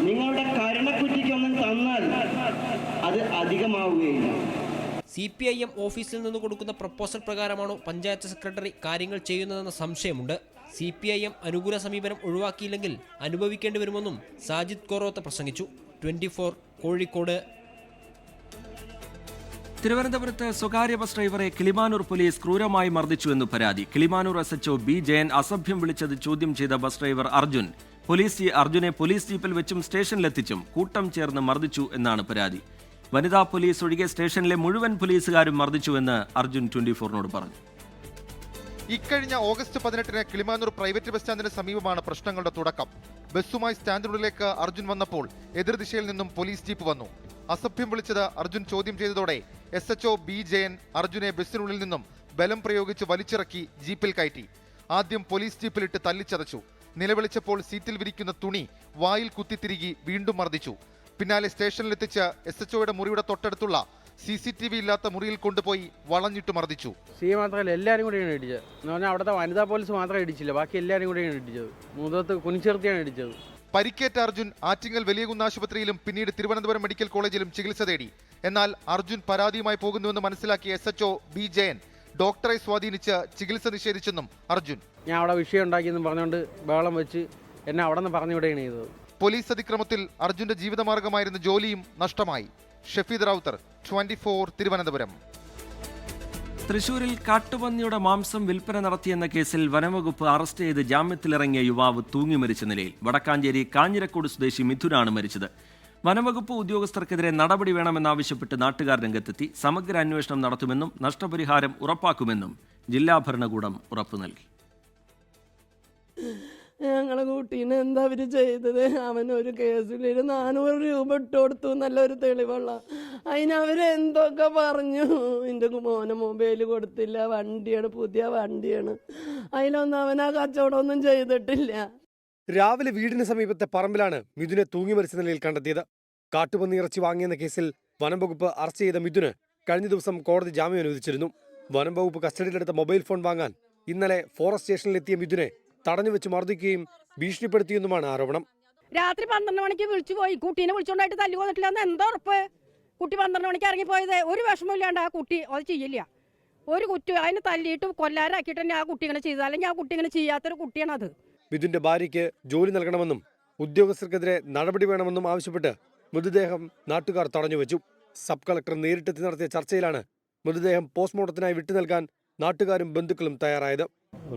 നിങ്ങളുടെ കരുണക്കുറ്റിക്കൊന്നും തന്നാൽ അത് അധികമാവുകയില്ല. CPIM ഓഫീസിൽ നിന്ന് കൊടുക്കുന്ന പ്രപ്പോസൽ പ്രകാരമാണോ പഞ്ചായത്ത് സെക്രട്ടറി കാര്യങ്ങൾ ചെയ്യുന്നതെന്ന സംശയമുണ്ട്. CPIM അനുകൂല സമീപനം ഒഴിവാക്കിയില്ലെങ്കിൽ അനുഭവിക്കേണ്ടി വരുമെന്നും സാജിദ് കോറോത്ത് പ്രസംഗിച്ചു. 24 കോഴിക്കോട്. തിരുവനന്തപുരത്ത് സ്വകാര്യ ബസ് ഡ്രൈവറെ കിളിമാനൂർ പോലീസ് ക്രൂരമായി മർദ്ദിച്ചുവെന്ന് പരാതി. Kilimanoor SHO B. ജയൻ അസഭ്യം വിളിച്ചത് ചോദ്യം ചെയ്ത ബസ് ഡ്രൈവർ അർജുനെ പോലീസ് ജീപ്പിൽ വെച്ചും സ്റ്റേഷനിലെത്തിച്ചും കൂട്ടം ചേർന്ന് മർദ്ദിച്ചു എന്നാണ് പരാതി. വനിതാ പോലീസ് ഒഴികെ സ്റ്റേഷനിലെ മുഴുവൻ പോലീസുകാരും മർദ്ദിച്ചുവെന്ന് അർജുൻ 24നോട് പറഞ്ഞു. ഇക്കഴിഞ്ഞ ഓഗസ്റ്റ് 18-ന് കിളിമാനൂർ പ്രൈവറ്റ് ബസ് സ്റ്റാൻഡിന് സമീപമാണ് പ്രശ്നങ്ങളുടെ തുടക്കം. ബസ്സുമായി സ്റ്റാൻഡിനുള്ളിലേക്ക് അർജുൻ വന്നപ്പോൾ എതിർദിശയിൽ നിന്നും പോലീസ് ജീപ്പ് വന്നു. അസഭ്യം വിളിച്ചത് അർജുൻ ചോദ്യം ചെയ്തതോടെ SHO B ജയൻ അർജുനെ ബസ്സിനുള്ളിൽ നിന്നും ബലം പ്രയോഗിച്ച് വലിച്ചിറക്കി ജീപ്പിൽ കയറ്റി. ആദ്യം പോലീസ് ജീപ്പിലിട്ട് തല്ലിച്ചതച്ചു. നിലവിളിച്ചപ്പോൾ സീറ്റിൽ വിരിക്കുന്ന തുണി വായിൽ കുത്തിത്തിരികി വീണ്ടും മർദ്ദിച്ചു. പിന്നാലെ സ്റ്റേഷനിലെത്തിച്ച് SHOയുടെ മുറിയുടെ തൊട്ടടുത്തുള്ള CCTV ഇല്ലാത്ത മുറിയിൽ കൊണ്ടുപോയി വളഞ്ഞിട്ട് മർദ്ദിച്ചു. മാത്രമല്ല എല്ലാവരും കൂടെയാണ് ഇടിച്ചത്. എന്ന് പറഞ്ഞാൽ അവിടുത്തെ വനിതാ പോലീസ് മാത്രമേ ഇടിച്ചില്ല, ബാക്കി എല്ലാവരും കൂടെയാണ് ഇടിച്ചത്. മുഖത്ത് കുനിച്ചേർത്തിയാണ് ഇടിച്ചത്. പരിക്കേറ്റ അർജുൻ ആറ്റിങ്ങൽ വലിയകുന്ന് ആശുപത്രിയിലും പിന്നീട് തിരുവനന്തപുരം മെഡിക്കൽ കോളേജിലും ചികിത്സ തേടി. എന്നാൽ അർജുൻ പരാതിയുമായി പോകുന്നുവെന്ന് മനസ്സിലാക്കിയ SHO B ജയൻ ഡോക്ടറെ സ്വാധീനിച്ച് ചികിത്സ നിഷേധിച്ചെന്നും അർജുൻ. ഞാൻ അവിടെ വിഷയം ഉണ്ടാക്കിയെന്നും പറഞ്ഞുകൊണ്ട് ബഹളം വെച്ച് എന്നെ അവിടെ നിന്ന് പറഞ്ഞുവിടുകയാണ് ചെയ്തത്. പോലീസ് അതിക്രമത്തിൽ അർജുന്റെ ജീവിതമാർഗമായിരുന്ന ജോലിയും നഷ്ടമായി. ഷഫീദ് റൌത്തർ, 24 തിരുവനന്തപുരം. തൃശൂരിൽ കാട്ടുപന്നിയുടെ മാംസം വിൽപ്പന നടത്തിയെന്ന കേസിൽ വനംവകുപ്പ് അറസ്റ്റ് ചെയ്ത് ജാമ്യത്തിലിറങ്ങിയ യുവാവ് തൂങ്ങി മരിച്ച നിലയിൽ. വടക്കാഞ്ചേരി കാഞ്ഞിരക്കോട് സ്വദേശി മിഥുനാണ് മരിച്ചത്. വനംവകുപ്പ് ഉദ്യോഗസ്ഥർക്കെതിരെ നടപടി വേണമെന്നാവശ്യപ്പെട്ട് നാട്ടുകാർ രംഗത്തെത്തി. സമഗ്ര അന്വേഷണം നടത്തുമെന്നും നഷ്ടപരിഹാരം ഉറപ്പാക്കുമെന്നും ജില്ലാ ഭരണകൂടം ഉറപ്പു നൽകി. ഞങ്ങളെ കുട്ടീനെ എന്താ അവര് ചെയ്തത്? അവനൊരു കേസിൽ 400 രൂപ ഇട്ട് കൊടുത്തു, നല്ലൊരു തെളിവുള്ള. അതിനവരെന്തൊക്കെ പറഞ്ഞു. എൻ്റെ മോനെ മൊബൈൽ കൊടുത്തില്ല, വണ്ടിയാണ്, പുതിയ വണ്ടിയാണ്. അതിലൊന്നും അവനാ കച്ചവടമൊന്നും ചെയ്തിട്ടില്ല. രാവിലെ വീടിന് സമീപത്തെ പറമ്പിലാണ് മിഥുനെ തൂങ്ങി മരിച്ച നിലയിൽ കണ്ടെത്തിയത്. കാട്ടുപന്നി ഇറച്ചി വാങ്ങിയെന്ന കേസിൽ വനംവകുപ്പ് അറസ്റ്റ് ചെയ്ത മിഥുന് കഴിഞ്ഞ ദിവസം കോടതി ജാമ്യം അനുവദിച്ചിരുന്നു. വനംവകുപ്പ് കസ്റ്റഡിയിലെടുത്ത മൊബൈൽ ഫോൺ വാങ്ങാൻ ഇന്നലെ ഫോറസ്റ്റ് സ്റ്റേഷനിലെത്തിയ മിഥുനെ തടഞ്ഞുവെച്ച് മർദ്ദിക്കുകയും ഭീഷണിപ്പെടുത്തിയെന്നുമാണ് ആരോപണം. രാത്രി 12 മണിക്ക് വിളിച്ചു പോയി. കുട്ടീനെ വിളിച്ചോണ്ടായിട്ട് തല്ലു കൊന്നിട്ടില്ല എന്ന് എന്താ ഉറപ്പ്? കുട്ടി 12 മണിക്ക് ഇറങ്ങിപ്പോയത്. ഒരു വിഷമമില്ലാണ്ട് ആ കുട്ടി അത് ചെയ്യില്ല. ഒരു കുട്ടി അതിന് തല്ലിയിട്ട് കൊല്ലാരാക്കിയിട്ട് തന്നെ ആ കുട്ടി ഇങ്ങനെ ചെയ്തത്. അല്ലെങ്കിൽ ആ കുട്ടി ഇങ്ങനെ ചെയ്യാത്തൊരു കുട്ടിയാണത്. മിഥുന്റെ ഭാര്യയ്ക്ക് ജോലി നൽകണമെന്നും ഉദ്യോഗസ്ഥർക്കെതിരെ നടപടി വേണമെന്നും ആവശ്യപ്പെട്ട് മൃതദേഹം നാട്ടുകാർ തടഞ്ഞുവെച്ചു. സബ് കളക്ടർ നേരിട്ടെത്തി നടത്തിയ ചർച്ചയിലാണ് മൃതദേഹം പോസ്റ്റ്മോർട്ടത്തിനായി വിട്ടു നൽകാൻ നാട്ടുകാരും ബന്ധുക്കളും തയ്യാറായത്.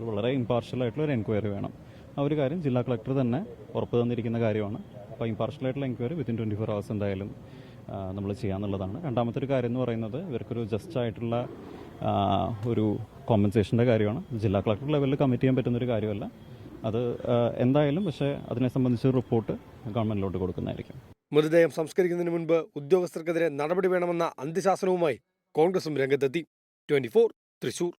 വളരെ ഇമ്പാർഷ്യലായിട്ടുള്ള ഒരു എൻക്വയറി വേണം. ആ ഒരു കാര്യം ജില്ലാ കളക്ടർ തന്നെ ഉറപ്പ് തന്നിരിക്കുന്ന കാര്യമാണ്. അപ്പോൾ ഇമ്പാർഷ്യലായിട്ടുള്ള എൻക്വയറി വിത്തിൻ 24 hours എന്തായാലും നമ്മൾ ചെയ്യാന്നുള്ളതാണ്. രണ്ടാമത്തെ ഒരു കാര്യം എന്ന് പറയുന്നത് ഇവർക്കൊരു ജസ്റ്റ് ആയിട്ടുള്ള ഒരു കോമ്പൻസേഷൻ്റെ കാര്യമാണ്. ജില്ലാ കളക്ടർ ലെവലിൽ കമ്മിറ്റ് ചെയ്യാൻ പറ്റുന്നൊരു കാര്യമല്ല അത് എന്തായാലും. പക്ഷേ അതിനെ സംബന്ധിച്ച് റിപ്പോർട്ട് ഗവൺമെന്റിലോട്ട് കൊടുക്കുന്നതായിരിക്കും. മൃതദേഹം സംസ്കരിക്കുന്നതിന് മുൻപ് ഉദ്യോഗസ്ഥർക്കെതിരെ നടപടി വേണമെന്ന അന്ത്യശാസനവുമായി കോൺഗ്രസും രംഗത്തെത്തി. 24 തൃശൂർ.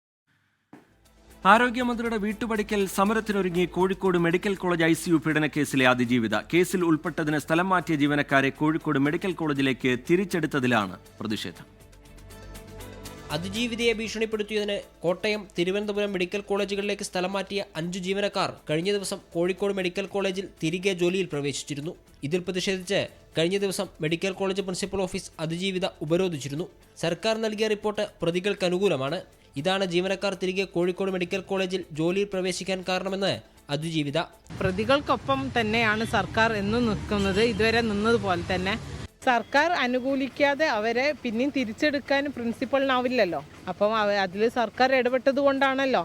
ആരോഗ്യമന്ത്രിയുടെ വീട്ടുപടിക്കൽ സമരത്തിനൊരുങ്ങി കോഴിക്കോട് മെഡിക്കൽ കോളേജ് ICU പീഡനക്കേസിലെ അതിജീവിത. കേസിൽ ഉൾപ്പെട്ടതിന് സ്ഥലം മാറ്റിയ ജീവനക്കാരെ കോഴിക്കോട് മെഡിക്കൽ കോളേജിലേക്ക് തിരിച്ചെടുത്തതിലാണ് പ്രതിഷേധം. അതിജീവിതയെ ഭീഷണിപ്പെടുത്തിയതിന് കോട്ടയം, തിരുവനന്തപുരം മെഡിക്കൽ കോളേജുകളിലേക്ക് സ്ഥലം മാറ്റിയ 5 ജീവനക്കാർ കഴിഞ്ഞ ദിവസം കോഴിക്കോട് മെഡിക്കൽ കോളേജിൽ തിരികെ ജോലിയിൽ പ്രവേശിച്ചിരുന്നു. ഇതിൽ പ്രതിഷേധിച്ച് കഴിഞ്ഞ ദിവസം മെഡിക്കൽ കോളേജ് പ്രിൻസിപ്പൽ ഓഫീസ് അതിജീവിത ഉപരോധിച്ചിരുന്നു. സർക്കാർ നൽകിയ റിപ്പോർട്ട് പ്രതികൾക്ക് അനുകൂലമാണ്. ഇതാണ് ജീവനക്കാർ തിരികെ കോഴിക്കോട് മെഡിക്കൽ കോളേജിൽ ജോലിയിൽ പ്രവേശിക്കാൻ കാരണമെന്ന് അതിജീവിത. പ്രതികൾക്കൊപ്പം തന്നെയാണ് സർക്കാർ എന്നും നിൽക്കുന്നത്. ഇതുവരെ നിന്നതുപോലെ തന്നെ സർക്കാർ അനുകൂലിക്കാതെ അവരെ പിന്നെയും തിരിച്ചെടുക്കാൻ പ്രിൻസിപ്പളിനാവില്ലല്ലോ. അപ്പം അതിൽ സർക്കാർ ഇടപെട്ടത് കൊണ്ടാണല്ലോ.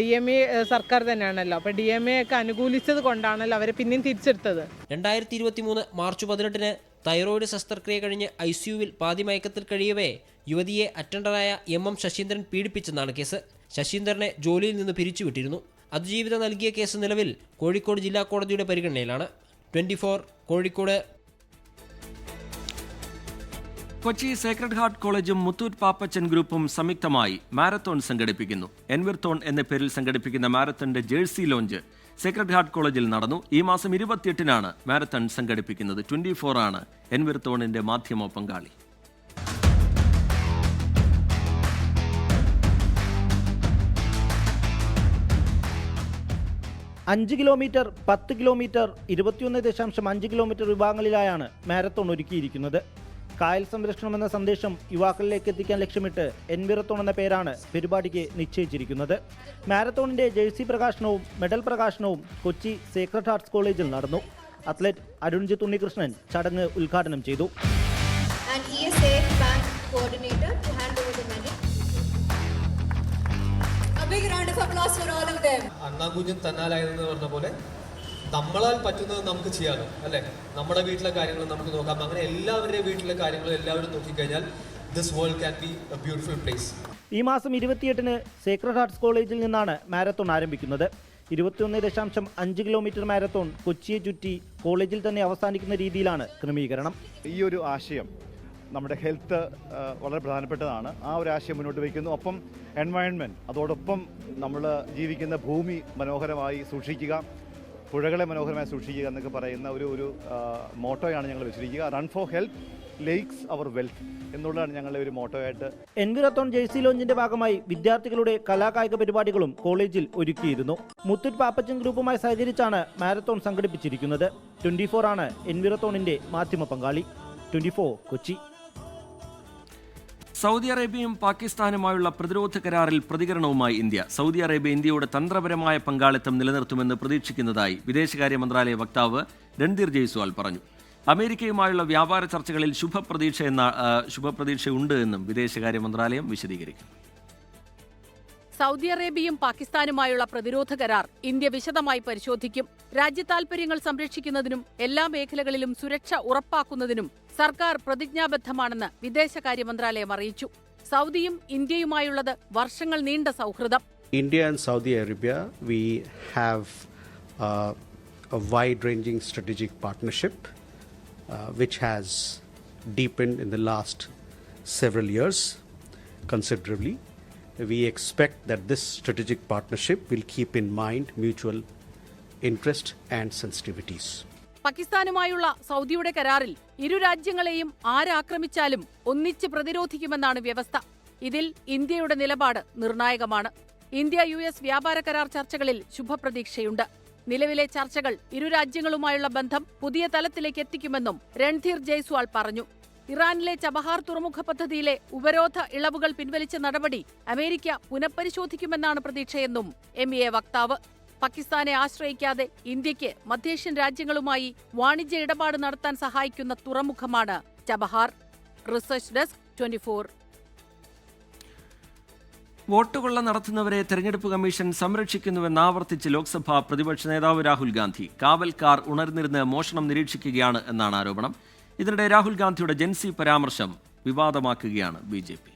DMA സർക്കാർ തന്നെയാണല്ലോ. അപ്പോൾ DMA ഒക്കെ അനുകൂലിച്ചത് കൊണ്ടാണല്ലോ അവരെ പിന്നെയും തിരിച്ചെടുത്തത്. 2023 മാർച്ച് 18-ന് തൈറോയിഡ് ശസ്ത്രക്രിയ കഴിഞ്ഞ് ICUവിൽ പാതിമയക്കത്തിൽ കഴിയവേ യുവതിയെ അറ്റൻഡറായ MM ശശീന്ദ്രൻ പീഡിപ്പിച്ചെന്നാണ് കേസ്. ശശീന്ദ്രനെ ജോലിയിൽ നിന്ന് പിരിച്ചുവിട്ടിരുന്നു. അതിജീവിത നൽകിയ കേസ് നിലവിൽ കോഴിക്കോട് ജില്ലാ കോടതിയുടെ പരിഗണനയിലാണ്. 24 കോഴിക്കോട്. കൊച്ചി സേക്രഡ് ഹാർട്ട് കോളേജും മുത്തൂറ്റ് പാപ്പച്ചൻ ഗ്രൂപ്പും സംയുക്തമായി മാരത്തോൺ സംഘടിപ്പിക്കുന്നു. എൻവിർത്തോൺ എന്ന പേരിൽ സംഘടിപ്പിക്കുന്ന മാരത്തണിന്റെ ജേഴ്സി ലോഞ്ച് സേക്രഡ് ഹാർട്ട് കോളേജിൽ നടന്നു. ഈ മാസം 28-നാണ് മാരത്തൺ സംഘടിപ്പിക്കുന്നത്. 24 ആണ് എൻവിർത്തോണിന്റെ മാധ്യമ പങ്കാളി. അഞ്ച് കിലോമീറ്റർ, 10 കിലോമീറ്റർ, 21.5 കിലോമീറ്റർ വിഭാഗങ്ങളിലായാണ് മാരത്തോൺ ഒരുക്കിയിരിക്കുന്നത്. കായൽ സംരക്ഷണം എന്ന സന്ദേശം യുവാക്കളിലേക്ക് എത്തിക്കാൻ ലക്ഷ്യമിട്ട് എൻവിറത്തോൺ എന്ന പേരാണ് പരിപാടിക്ക് നിശ്ചയിച്ചിരിക്കുന്നത്. മാരത്തോണിന്റെ ജേഴ്സി പ്രകാശനവും മെഡൽ പ്രകാശനവും കൊച്ചി സേക്രഡ് ഹാർട്ട്സ് കോളേജിൽ നടന്നു. അത്ലറ്റ് അരുൺജിത്ത് ഉണ്ണികൃഷ്ണൻ ചടങ്ങ് ഉദ്ഘാടനം ചെയ്തു. അണ്ണാകുഞ്ഞും തന്നാലായെന്ന് പറഞ്ഞ പോലെ നമ്മളാൽ പറ്റുന്നത് നമുക്ക് ചെയ്യാമല്ലോ, അല്ലേ? നമ്മുടെ വീട്ടിലെ കാര്യങ്ങൾ നമുക്ക് നോക്കാം. അങ്ങനെ എല്ലാവരുടെയും വീട്ടിലെ കാര്യങ്ങൾ എല്ലാവരും നോക്കിക്കഴിഞ്ഞാൽ this world can be A beautiful place. ഈ മാസം 28-ന് സേക്രഡ് ഹാർട്ട്സ് കോളേജിൽ നിന്നാണ് മാരത്തോൺ ആരംഭിക്കുന്നത്. 21.5 കിലോമീറ്റർ മാരത്തോൺ കൊച്ചിയെ ചുറ്റി കോളേജിൽ തന്നെ അവസാനിക്കുന്ന രീതിയിലാണ് ക്രമീകരണം. ഈ ഒരു ആശയം നമ്മുടെ ഹെൽത്ത് വളരെ പ്രധാനപ്പെട്ടതാണ്. ആ ഒരു ആശയം മുന്നോട്ട് വയ്ക്കുന്നു. ഒപ്പം എൻവയൺമെൻറ്റ്, അതോടൊപ്പം നമ്മൾ ജീവിക്കുന്ന ഭൂമി മനോഹരമായി സൂക്ഷിക്കുക, പുഴകളെ മനോഹരമായി സൂക്ഷിക്കുക എന്നൊക്കെ പറയുന്ന ഒരു മോട്ടോയാണ് ഞങ്ങൾ വെച്ചിരിക്കുക. Run for health, lakes our wealth എന്നുള്ളതാണ് ഞങ്ങളുടെ ഒരു മോട്ടോയായിട്ട്. എൻവിറത്തോൺ ജേഴ്സി ലോഞ്ചിന്റെ ഭാഗമായി വിദ്യാർത്ഥികളുടെ കലാകായിക പരിപാടികളും കോളേജിൽ ഒരുക്കിയിരുന്നു. മുത്തൂറ്റ് പാപ്പച്ചൻ ഗ്രൂപ്പുമായി സഹകരിച്ചാണ് മാരത്തോൺ സംഘടിപ്പിച്ചിരിക്കുന്നത്. 24 ആണ് എൻവിറത്തോണിന്റെ മാധ്യമ പങ്കാളി. 24 കൊച്ചി. സൗദി അറേബ്യയും പാകിസ്ഥാനുമായുള്ള പ്രതിരോധ കരാറിൽ പ്രതികരണവുമായി ഇന്ത്യ. സൗദി അറേബ്യ ഇന്ത്യയുടെ തന്ത്രപരമായ പങ്കാളിത്തം നിലനിർത്തുമെന്ന് പ്രതീക്ഷിക്കുന്നതായി വിദേശകാര്യ മന്ത്രാലയ വക്താവ് രൺധീർ ജയ്സ്വാൾ പറഞ്ഞു. അമേരിക്കയുമായുള്ള വ്യാപാര ചർച്ചകളിൽ ശുഭപ്രതീക്ഷയുണ്ട് എന്നും വിദേശകാര്യ മന്ത്രാലയം വിശദീകരിക്കും. സൗദി അറേബ്യയും പാകിസ്ഥാനുമായുള്ള പ്രതിരോധ കരാർ ഇന്ത്യ വിശദമായി പരിശോധിക്കും. രാജ്യതാൽപര്യങ്ങൾ സംരക്ഷിക്കുന്നതിനും എല്ലാ മേഖലകളിലും സുരക്ഷ ഉറപ്പാക്കുന്നതിനും സർക്കാർ പ്രതിജ്ഞാബദ്ധമാണെന്ന് വിദേശകാര്യ മന്ത്രാലയം അറിയിച്ചു. സൗദിയും ഇന്ത്യയുമായുള്ളത് വർഷങ്ങൾ നീണ്ട സൗഹൃദം. India and Saudi Arabia, we have a wide-ranging strategic partnership which has deepened in the last several years considerably. We expect that this strategic partnership will keep in mind mutual interest and sensitivities. പാകിസ്ഥാനുമായുള്ള സൗദിയുടെ കരാറിൽ ഇരു രാജ്യങ്ങളെയും ആരാക്രമിച്ചാലും ഒന്നിച്ച് പ്രതിരോധിക്കുമെന്നാണ് വ്യവസ്ഥ. ഇതിൽ ഇന്ത്യയുടെ നിലപാട് നിർണായകമാണ്. ഇന്ത്യ-US വ്യാപാര കരാർ ചർച്ചകളിൽ ശുഭപ്രതീക്ഷയുണ്ട്. നിലവിലെ ചർച്ചകൾ ഇരു രാജ്യങ്ങളുമായുള്ള ബന്ധം പുതിയ തലത്തിലേക്ക് എത്തിക്കുമെന്നും രൺധീർ ജയ്സ്വാൾ പറഞ്ഞു. ഇറാനിലെ ചബഹാർ തുറമുഖ പദ്ധതിയിലെ ഉപരോധ ഇളവുകൾ പിൻവലിച്ച നടപടി അമേരിക്ക പുനഃപരിശോധിക്കുമെന്നാണ് പ്രതീക്ഷയെന്നും MEA വക്താവ്. പാകിസ്ഥാനെ ആശ്രയിക്കാതെ ഇന്ത്യക്ക് മധ്യേഷ്യൻ രാജ്യങ്ങളുമായി വാണിജ്യ ഇടപാട് നടത്താൻ സഹായിക്കുന്ന തുറമുഖമാണ് ചബഹാർ. Research desk 24. വോട്ടുകൊള്ള നടത്തുന്നവരെ തെരഞ്ഞെടുപ്പ് കമ്മീഷൻ സംരക്ഷിക്കുന്നുവെന്ന് ആവർത്തിച്ച് ലോക്സഭാ പ്രതിപക്ഷ നേതാവ് രാഹുൽ ഗാന്ധി. കാവൽക്കാർ ഉണർന്നിരുന്ന് മോഷണം നിരീക്ഷിക്കുകയാണ് എന്നാണ് ആരോപണം. ഇതിനിടെ രാഹുൽ ഗാന്ധിയുടെ ജൻസി പരാമർശം വിവാദമാക്കുകയാണ് BJP.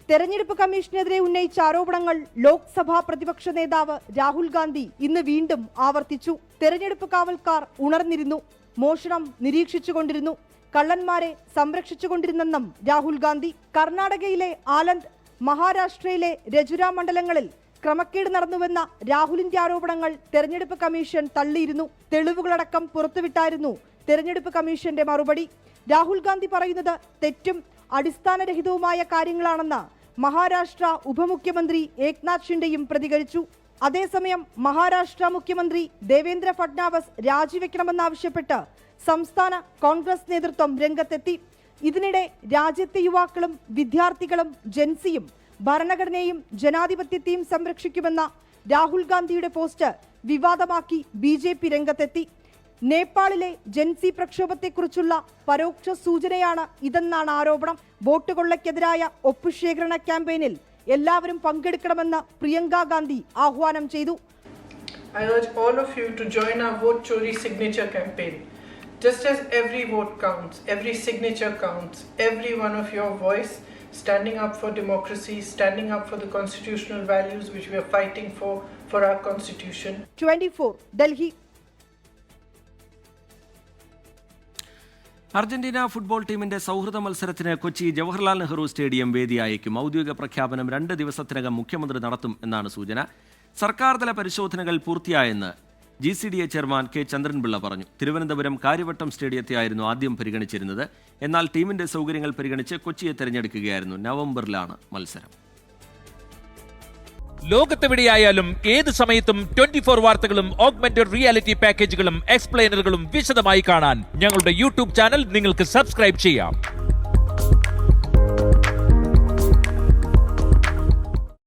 തെരഞ്ഞെടുപ്പ് കമ്മീഷനെതിരെ ഉന്നയിച്ച ആരോപണങ്ങൾ ലോക്സഭാ പ്രതിപക്ഷ നേതാവ് രാഹുൽ ഗാന്ധി ഇന്ന് വീണ്ടും ആവർത്തിച്ചു. തെരഞ്ഞെടുപ്പ് കാവൽക്കാർ ഉണർന്നിരുന്നു, മോഷണം നിരീക്ഷിച്ചുകൊണ്ടിരുന്നു, കള്ളന്മാരെ സംരക്ഷിച്ചുകൊണ്ടിരുന്നെന്നും രാഹുൽ ഗാന്ധി. കർണാടകയിലെ ആലന്ദ്, മഹാരാഷ്ട്രയിലെ രജുര മണ്ഡലങ്ങളിൽ ക്രമക്കേട് നടന്നുവെന്ന രാഹുലിന്റെ ആരോപണങ്ങൾ തെരഞ്ഞെടുപ്പ് കമ്മീഷൻ തള്ളിയിരുന്നു. തെളിവുകളടക്കം പുറത്തുവിട്ടായിരുന്നു തെരഞ്ഞെടുപ്പ് കമ്മീഷന്റെ മറുപടി. രാഹുൽ ഗാന്ധി പറയുന്നത് തെറ്റും അടിസ്ഥാനരഹിതവുമായ കാര്യങ്ങളാണെന്ന് മഹാരാഷ്ട്ര ഉപമുഖ്യമന്ത്രി ഏക്നാഥ് ഷിൻഡെയും പ്രതികരിച്ചു. അതേസമയം മഹാരാഷ്ട്ര മുഖ്യമന്ത്രി ദേവേന്ദ്ര ഫഡ്നാവിസ് രാജിവെക്കണമെന്നാവശ്യപ്പെട്ട് സംസ്ഥാന കോൺഗ്രസ് നേതൃത്വം രംഗത്തെത്തി. ഇതിനിടെ രാജ്യത്തെ യുവാക്കളും വിദ്യാർത്ഥികളും ജൻസിയും ഭരണഘടനയും ജനാധിപത്യത്തെയും സംരക്ഷിക്കുമെന്ന രാഹുൽ ഗാന്ധിയുടെ പോസ്റ്റ് വിവാദമാക്കി BJP രംഗത്തെത്തി. നേപ്പാളിലെ ജൻസി പ്രക്ഷോഭത്തെക്കുറിച്ചുള്ള പരോക്ഷ സൂചനയാണ് ഇതെന്നാണ് ആരോപണം. വോട്ട് കൊള്ളയ്ക്കെതിരായ ഒപ്പുശേഖരണ ക്യാമ്പയിനിൽ എല്ലാവരും പങ്കെടുക്കണമെന്ന് പ്രിയങ്ക ഗാന്ധി ആഹ്വാനം ചെയ്തു. I urge all of you to join our Vote Chori signature campaign. Just as every vote counts, every signature counts, every one of your voice standing up for democracy, standing up for the constitutional values which we are fighting for our constitution. 24 Delhi. Argentina football ടീമിന്റെ സൗഹൃദ മത്സരത്തിന് Kochi Jawaharlal Nehru stadium വേദിയായേക്കും. ഔദ്യോഗിക പ്രഖ്യാപനം 2 ദിവസത്തിനകം മുഖ്യമന്ത്രി നടത്തും എന്നാണ് സൂചന. സർക്കാർതല പരിശോധനകൾ പൂർത്തിയായെന്ന് GCDA ചെയർമാൻ K. ചന്ദ്രൻപിള്ള പറഞ്ഞു. തിരുവനന്തപുരം കാര്യവട്ടം സ്റ്റേഡിയത്തെയായിരുന്നു ആദ്യം പരിഗണിച്ചിരുന്നത്. എന്നാൽ ടീമിന്റെ സൗകര്യങ്ങൾ പരിഗണിച്ച് കൊച്ചിയെ തെരഞ്ഞെടുക്കുകയായിരുന്നു. നവംബറിലാണ് മത്സരം. ലോകത്തെവിടെയായാലും ഏത് സമയത്തും 24 വാർത്തകളും ഓഗ്മെന്റഡ് റിയാലിറ്റി പാക്കേജുകളും എക്സ്പ്ലെയിനറുകളും വിശദമായി കാണാൻ ഞങ്ങളുടെ YouTube ചാനൽ നിങ്ങൾക്ക് സബ്സ്ക്രൈബ് ചെയ്യാം.